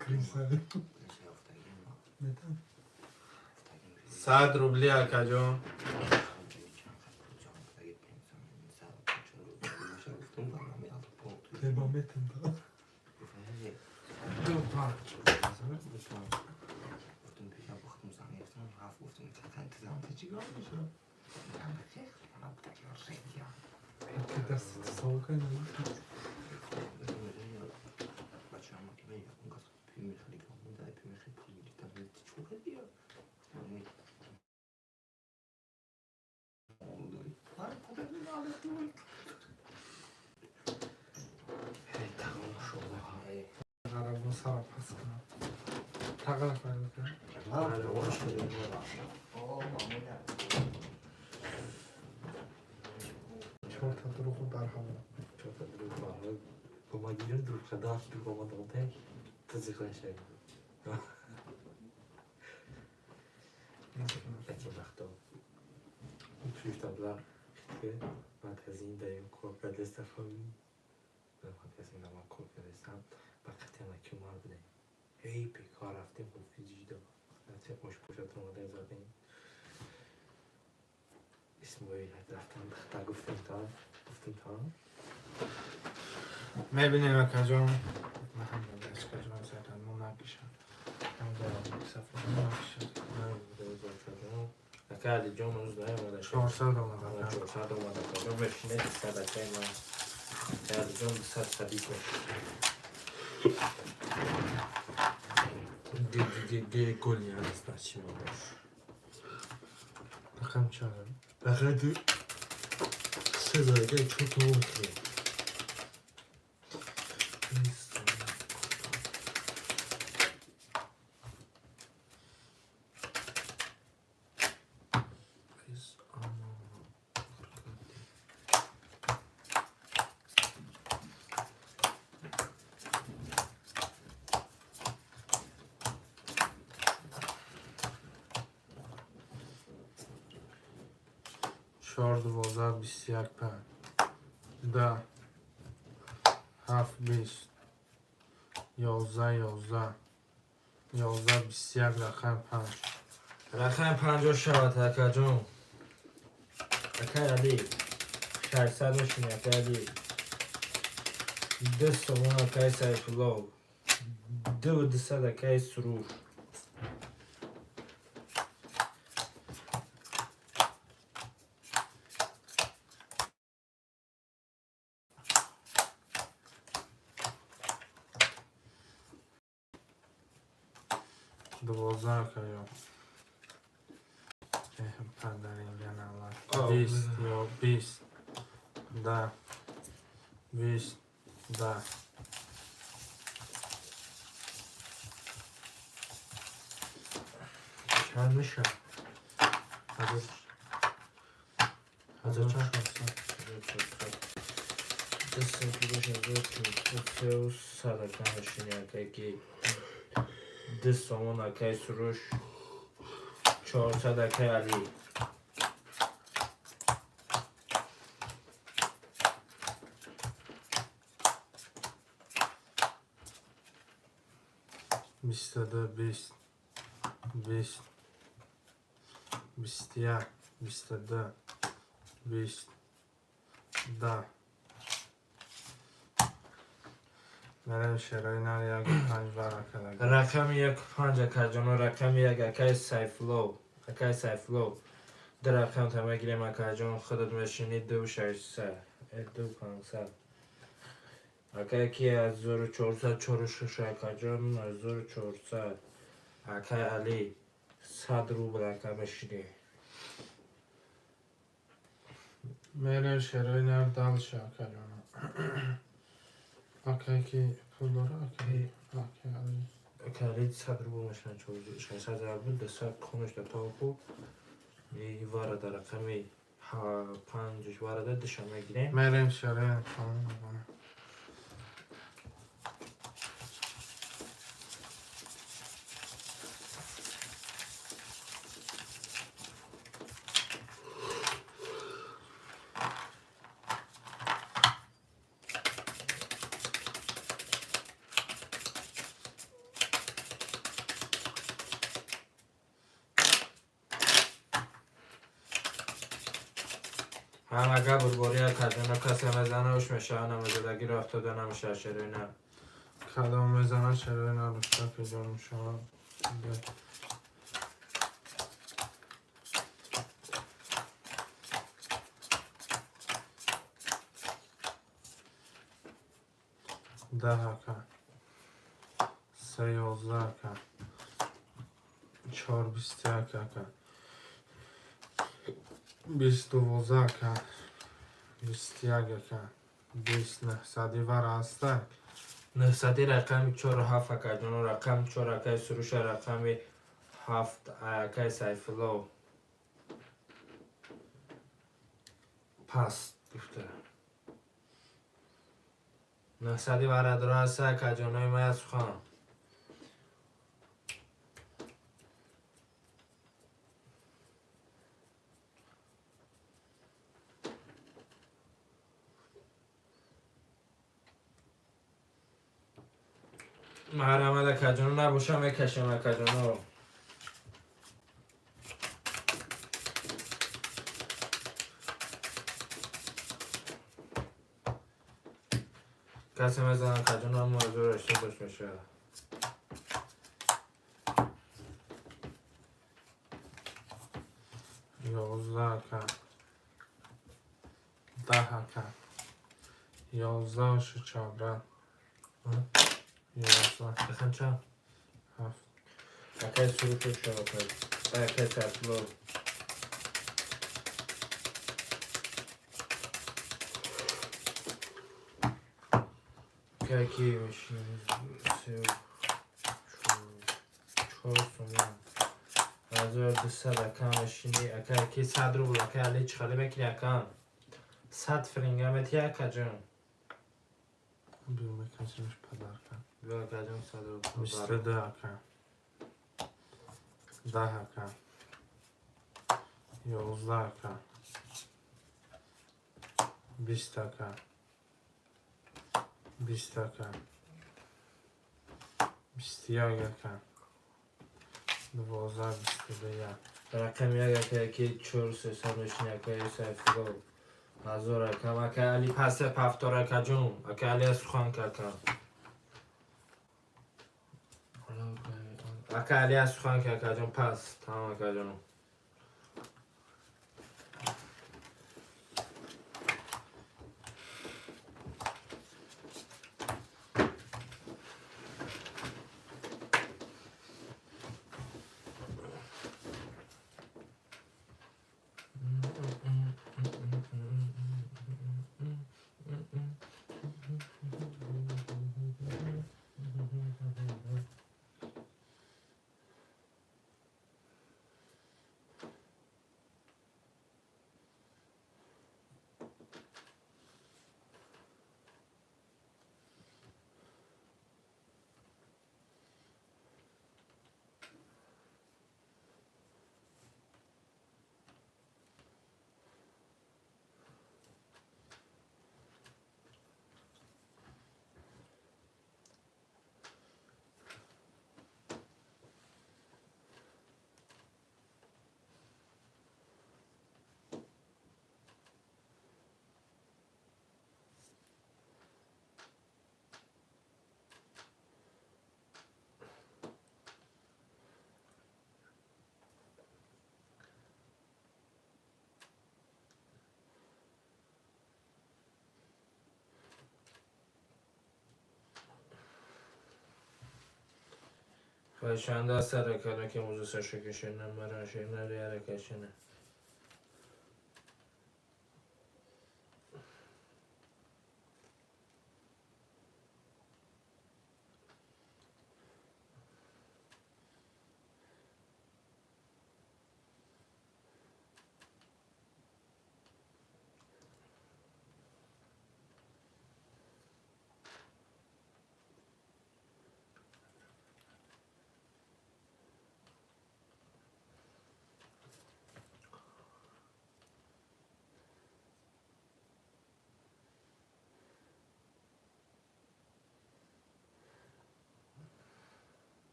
Speaker 2: کریسه نتن
Speaker 1: 100 روبلی اکا جان
Speaker 2: ترمامتر دا دو پنج که دست ساقه نمید قرار سر پس کنم تقل فرد کنم چهار تا درو خود در همون
Speaker 4: با ما گیرم درو خدا تو با ما دانته تزیقه شد اکی وقتا تویش تبلا که بعد از این داریم کار دست فهمی بعد از این دارم کار کردستم وقتی ما که مار بودیم هی بیکار رفتیم با فیزیک دو چه مش پوشت رو مده زدیم اسم باید رفتم تا گفتم تا
Speaker 1: میبینیم اکا جان محمد اشکا جان سرطان مو نکشن هم دارم صفحه مو نکشن اکا علی جان روز دایم اومده 400 اومده 400 اومده کجا بشینه 200 اکای ما اکا علی جان 200 صدیق بشه گلی هست بچی ما باش رقم چهارم رقم سزایده چطور که چهار 12 21 5 10 7 20 11 21 رقم 5 رقم 50 شود اکا جون اکا علی 600 میشونی اکا علی 200 تومن اکای سیفلو 200 اکای سروش دوازده کجا پدرین گن الله 20 یا 20 10 20 10 چند میشه؟ هزار چند دستم که باشه هزار و صدقه نشینی که 200 تومن اکای سروش 400 اکای علی بیست دو 20 20 21 22 20 10 برای شرای نر یک 5 برکه رقم 1 5 اکا جان رقم 1 اکای سیفلو در رقم تمام گیریم اکا جان خودت میشینی 2600 2500 اکا کی 1400 46 اکا جان 1400 اکای علی 100 روبل اکا میشینی میره شرای نر دل شه اکا جان اکا کی پول داره اکا علی 100 روبل میشنه 600 روبل 200 کنش در تاپو یه وارد رقمی 5 وارد دشم میگیریم میریم شرای همه برگوری کجانا کسی مزنه میشه نمزدگی رفته ده نمیشه شروع نه
Speaker 2: کدام میزنه چرا نرفته که جانم شما ده که 13 که 4 21 که 22 که 21 که 20 900 ور هسته
Speaker 1: نهصدی رقم 47 کجانا رقم 4 که سروش رقم 7 که سیفلو پس گفته نهصدی ورد را هسته کجانای ما از خان محرمه کجانو نباشم میکشم کجانو رو کسی میزنم کجانو هم موضوع رشته باش میشه
Speaker 2: 11 که 10 که 11 ش چابره 11
Speaker 1: بخن چند
Speaker 2: 7
Speaker 1: اکای سروش شد اکای سیفلو که میشیم 4 سومان 1200 اکان مشینی اکای کی 100 روبل اکای علی چخالی بکری اکان 100 فرنگ هم اتی اکا جان
Speaker 2: بیو میکشمش پدر کن
Speaker 1: بیا اکا جان 100 روبل
Speaker 2: 22 که 10 که 11 که 20 که 20 که 21 که 12 22
Speaker 1: رقم یک اکای کی 400 مشینی اکای سیفلو هزار اکا اکای علی پس پفتار اکا جان اکای علی از خان که اکا اکای علی از خان که اکا جان پس تمام اکا جانو خواهشانده سر کنه که موضوع سرشو کشنه مرا شنه ریاره کشنه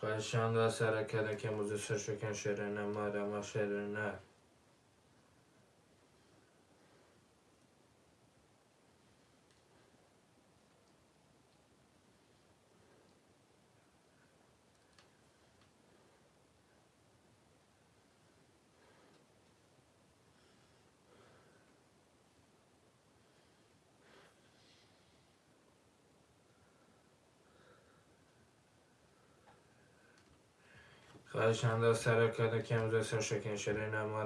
Speaker 1: خواهشانده سر کنه که موضوع سرشو کشنه مرا شنه خواهشند از سرکت کم زسر شکن شرین ما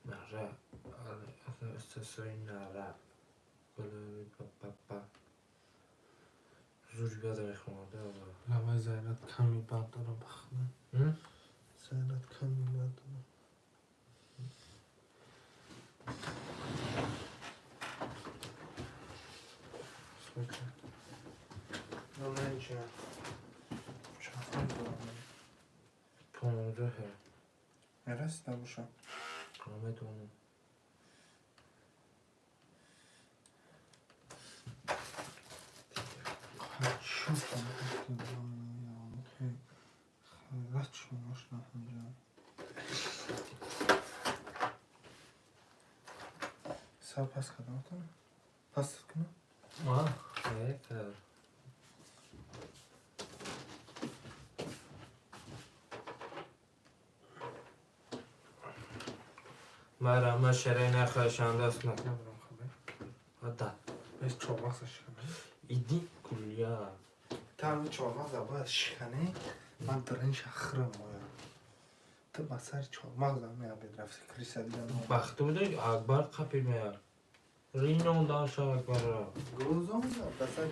Speaker 1: نره استثنایی نره بله پا زوری بیاده بخونده
Speaker 2: لبای زیرت کمی بد دارم بخونه زیرت کمی بد دارم
Speaker 1: نه اینجا
Speaker 2: چطور دارم
Speaker 1: پونده هر
Speaker 2: مرسته باشم
Speaker 1: آمد اونو
Speaker 2: شو خیلت شماش نخونجا سر پس کدام کنم؟ پس کنم؟
Speaker 1: خیلی کرد مرمه شرین خواهشند است نکنم
Speaker 2: نبرم خبر
Speaker 1: ده
Speaker 2: بس چهارمغز شکنه
Speaker 1: ایدی کلیا
Speaker 2: تا چهارمغز باید شکنه من درنش اخرم باید تو بسر چهارمغز هم میابید رفتی کریسا دیدن
Speaker 1: بخته بوده اکبر قپی میار رینو داشت اکبر را
Speaker 2: گروزم بسر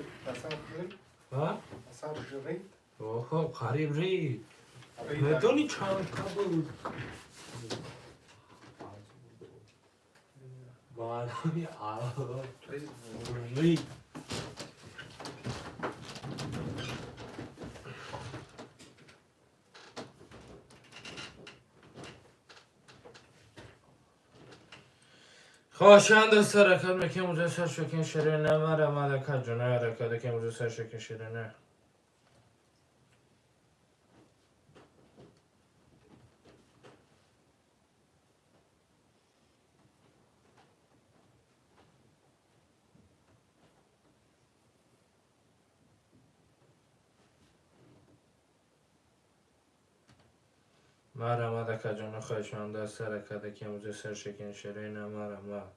Speaker 2: خیل
Speaker 1: ها؟
Speaker 2: بسر جرید
Speaker 1: اوه قریب رید میدونی چند که بود بانوی آه رید خواهشند از حرکت میکنم موزه سر شکن شرینه مرا ملکت جنه حرکت که موزه سر شکن شرینه مرا ملکت جنه خواهشند از حرکت که موزه سر شکن شرینه مرا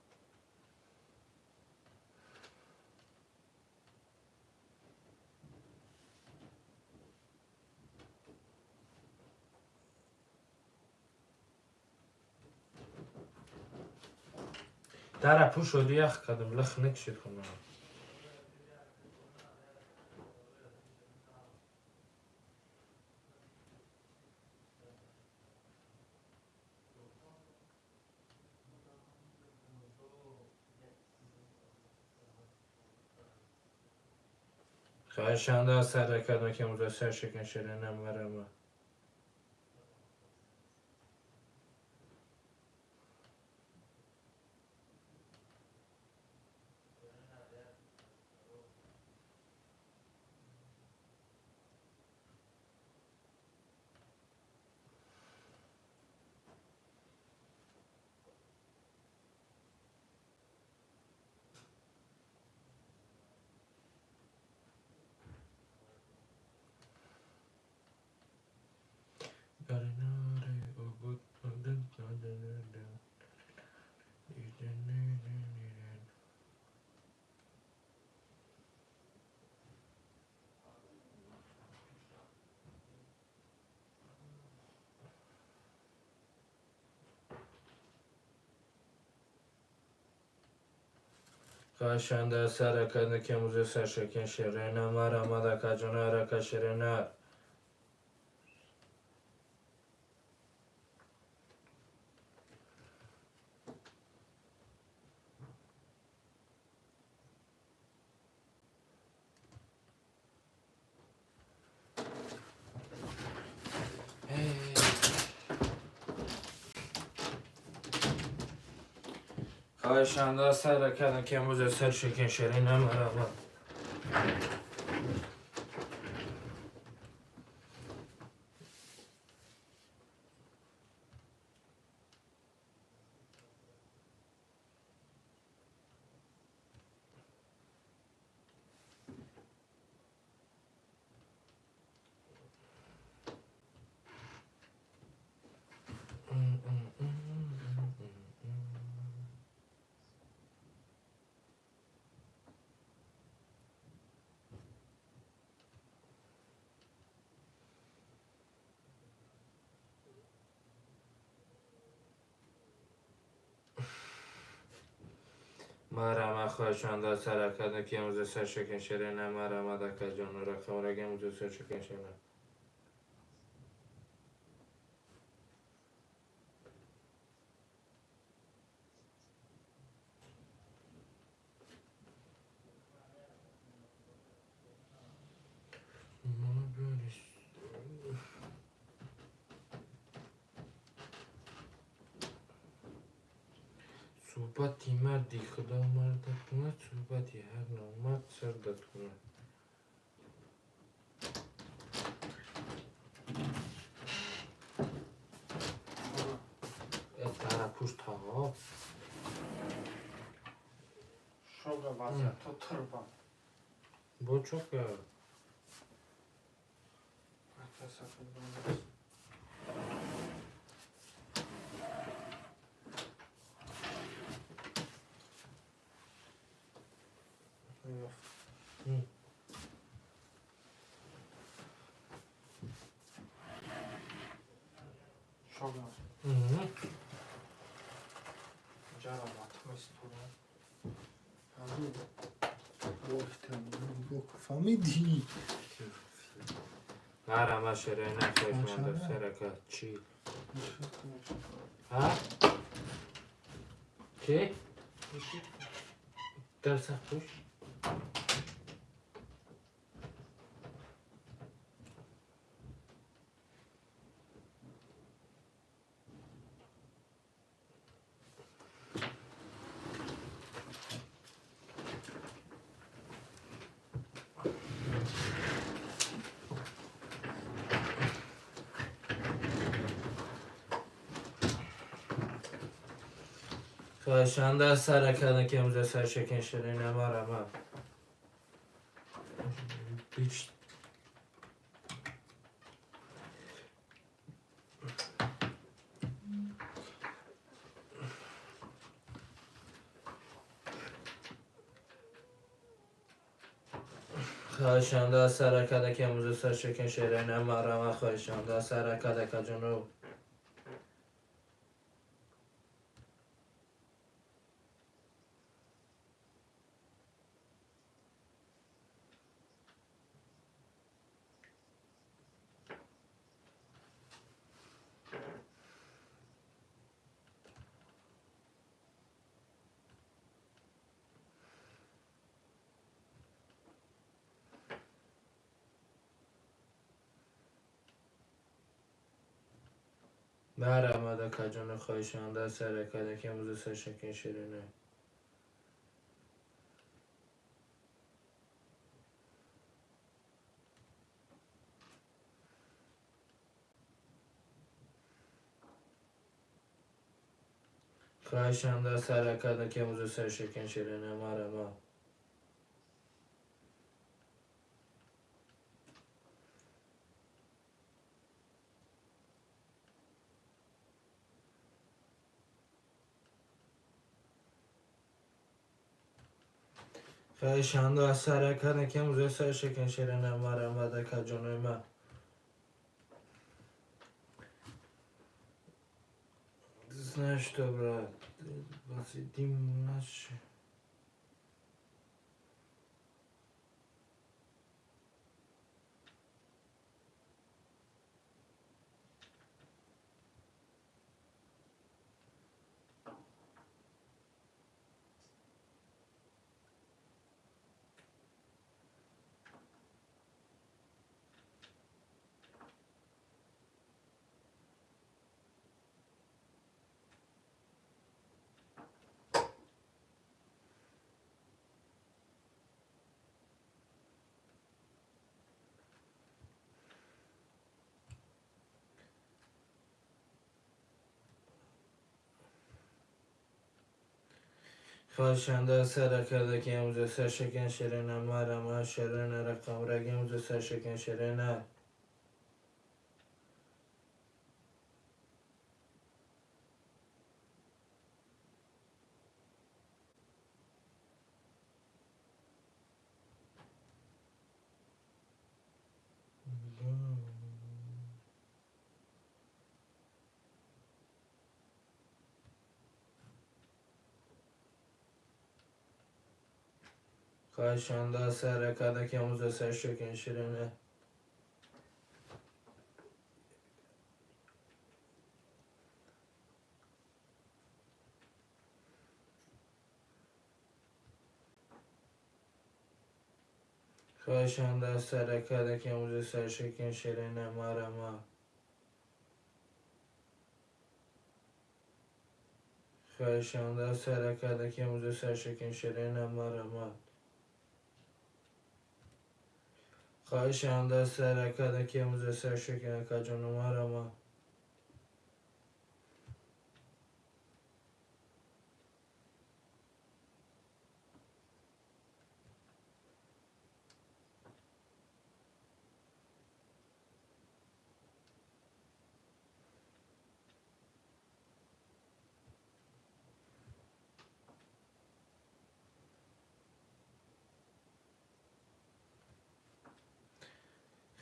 Speaker 1: در پوش شدی یخ کدم لخ نکشید کنم خواهشند از حرکت که موزه سر شکن شرینه مرا خواهشند از حرکت که موزه سر شکن شرینه مرا ملکت جنه حرکت شرینه خواهشند از حرکت که موزه سر شکن شرینه مرا مرا خواهشان سرکه که امروز سر شکن شرینه مرا مدک جان رقم رگه امروز سر شکن شرینه صحبتی مردی خدا مردت کند صحبتی هر نامرد سردت کند اتara پوشت ها
Speaker 2: شوق وضعیت تو تربم
Speaker 1: با چوکر
Speaker 2: شوق جرامت مستونم فهمیدی
Speaker 1: مرا شرینه خواهشمند سرکه چی؟ ها؟ چی؟ در سخت پوش؟ خواهشان سرکه که امروز سر شکن شرینه مرا بیچ خواهشان سرکه که امروز سر شکن شرینه مرا خواهشان سرکه که جنوب مرا که جنوب خواهشان سرکه که امروز سر شکن شرینه خواهشان سرکه که امروز سر شکن شرینه مرا خواهشان سرکه که امروز سر شکن شرینه مرا که جنوب Знаешь что, брат, посидим наш. خواهشان سرکه که امروز سر شکن شرینه مرا شرینه رقم رگ امروز سر شکن شرینه خواهشان سر کده که موزه سر شکن شیرینه خواهشان سر کده که موزه سر شکن شیرینه مرما خواهشان سر کده که موزه سر شکن شیرینه مرما خواهشان سر کده که موزه سر شکن کجان مرما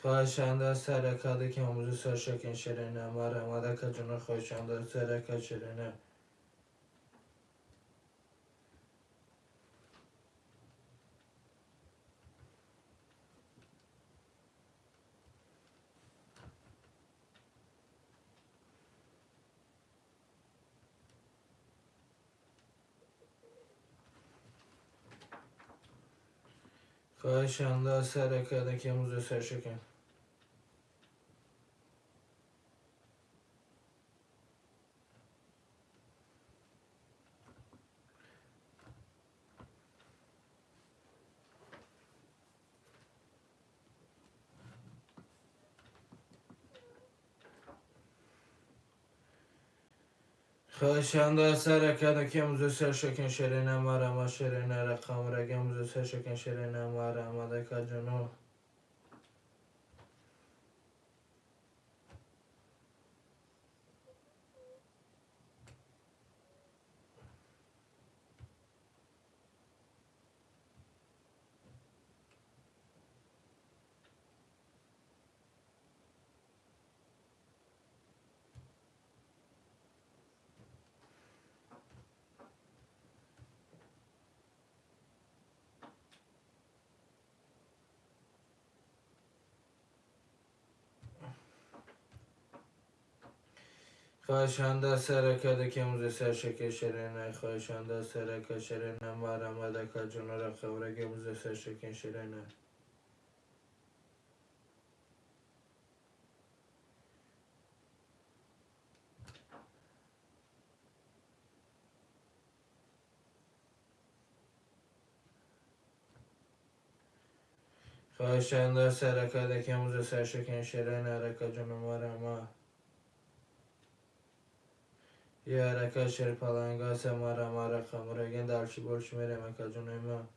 Speaker 1: خواهشان سر کده که موزه سر شکن شیرینه مرما ده کجان خواهشان سر کده شیرینه خواهشان سر کده که موزه سر شکن خواهشان سر کده که موزه سر شکن شیرینه مرما شیرینه رقم رگه موزه سر شکن شیرینه مرما ده کجانو خواهشان سر کده که موزه سر شکن شیرینه خواهشان سر کده شیرینه مرما ده کجانو رقم رگه موزه سر شکن شیرینه خواهشان سر کده که موزه سر شکن شیرینه رکجانو مرما یه حرکت شیر پلنگا سه مرما رقم رگه دلچی برش میره مکجانو ما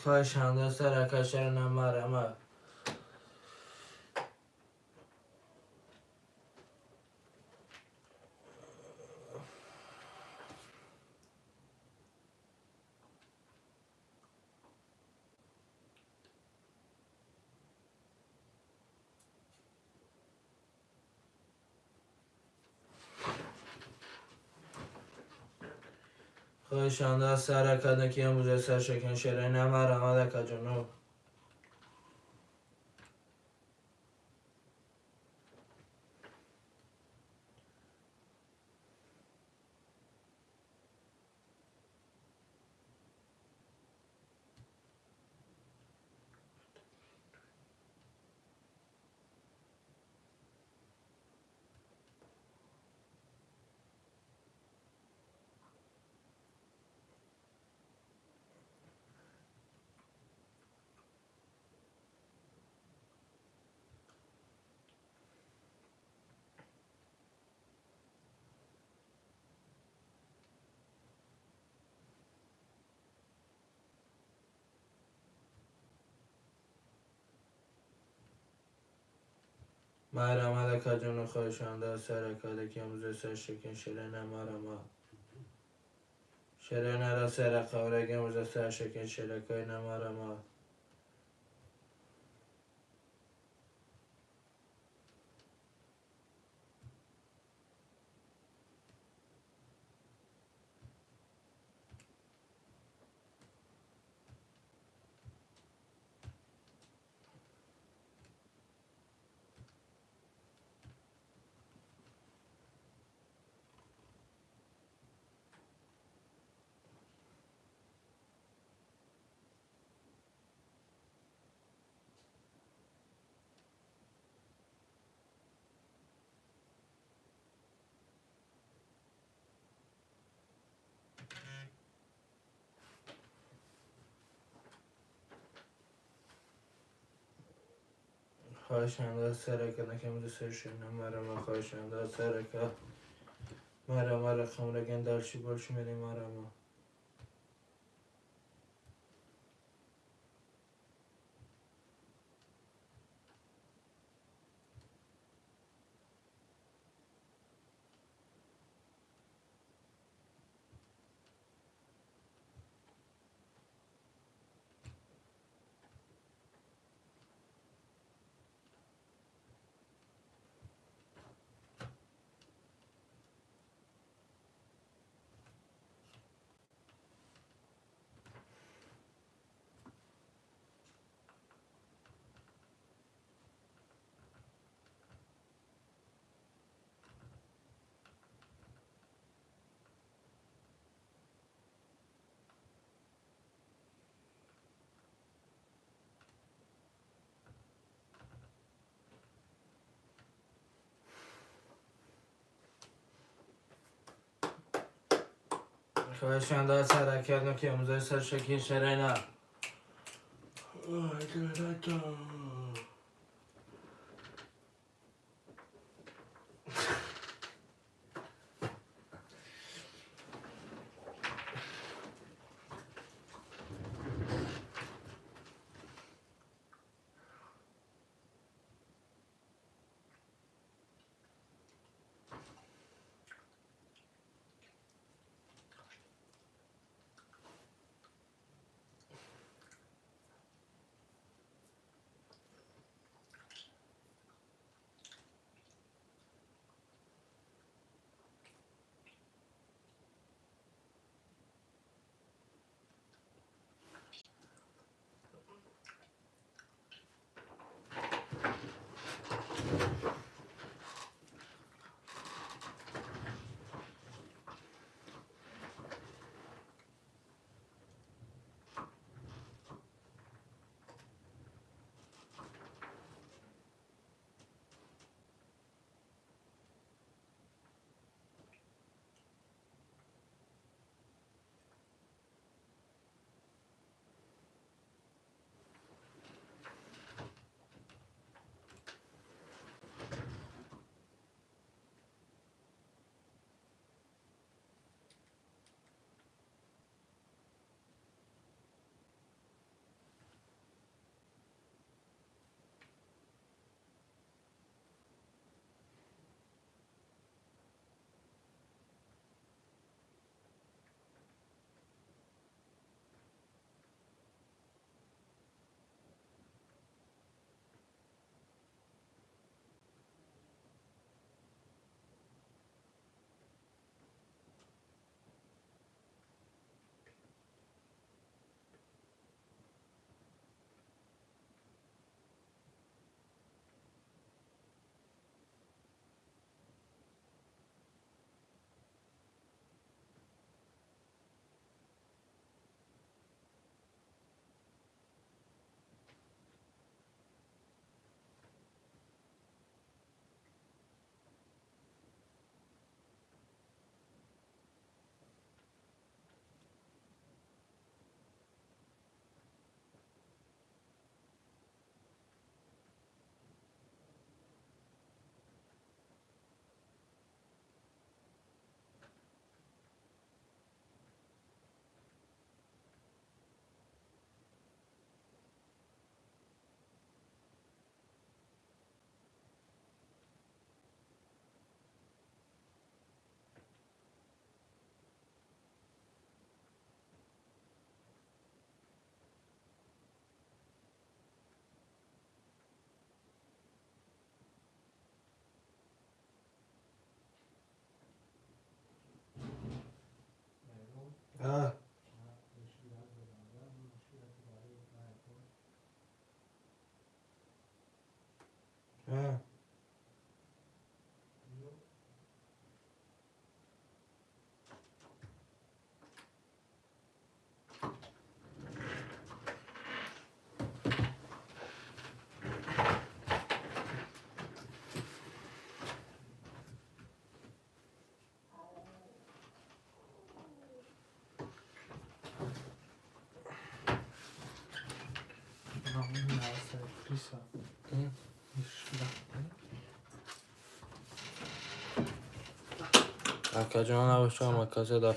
Speaker 1: خواهشان سر کده شیرینه مرما خواهشان سر کده که موزه سر شکن شیرینه مرما ده کجانو مرمه کجان خواهشانده سرکاده که امروز سرشکن شرینه مرمه شرینه را سرکه ورگه امروز سرشکن شرکای نمرمه خواهشانده سرکه نکه امروز سرشکن مرمه خواهشانده سرکه مرمه رقم رگن دلشی بلشی منی مرمه خواهشانده سرکه نکه امروز سرشکن شرینه
Speaker 2: Namın yarısı Krisa.
Speaker 1: Akacan abi şu an makası da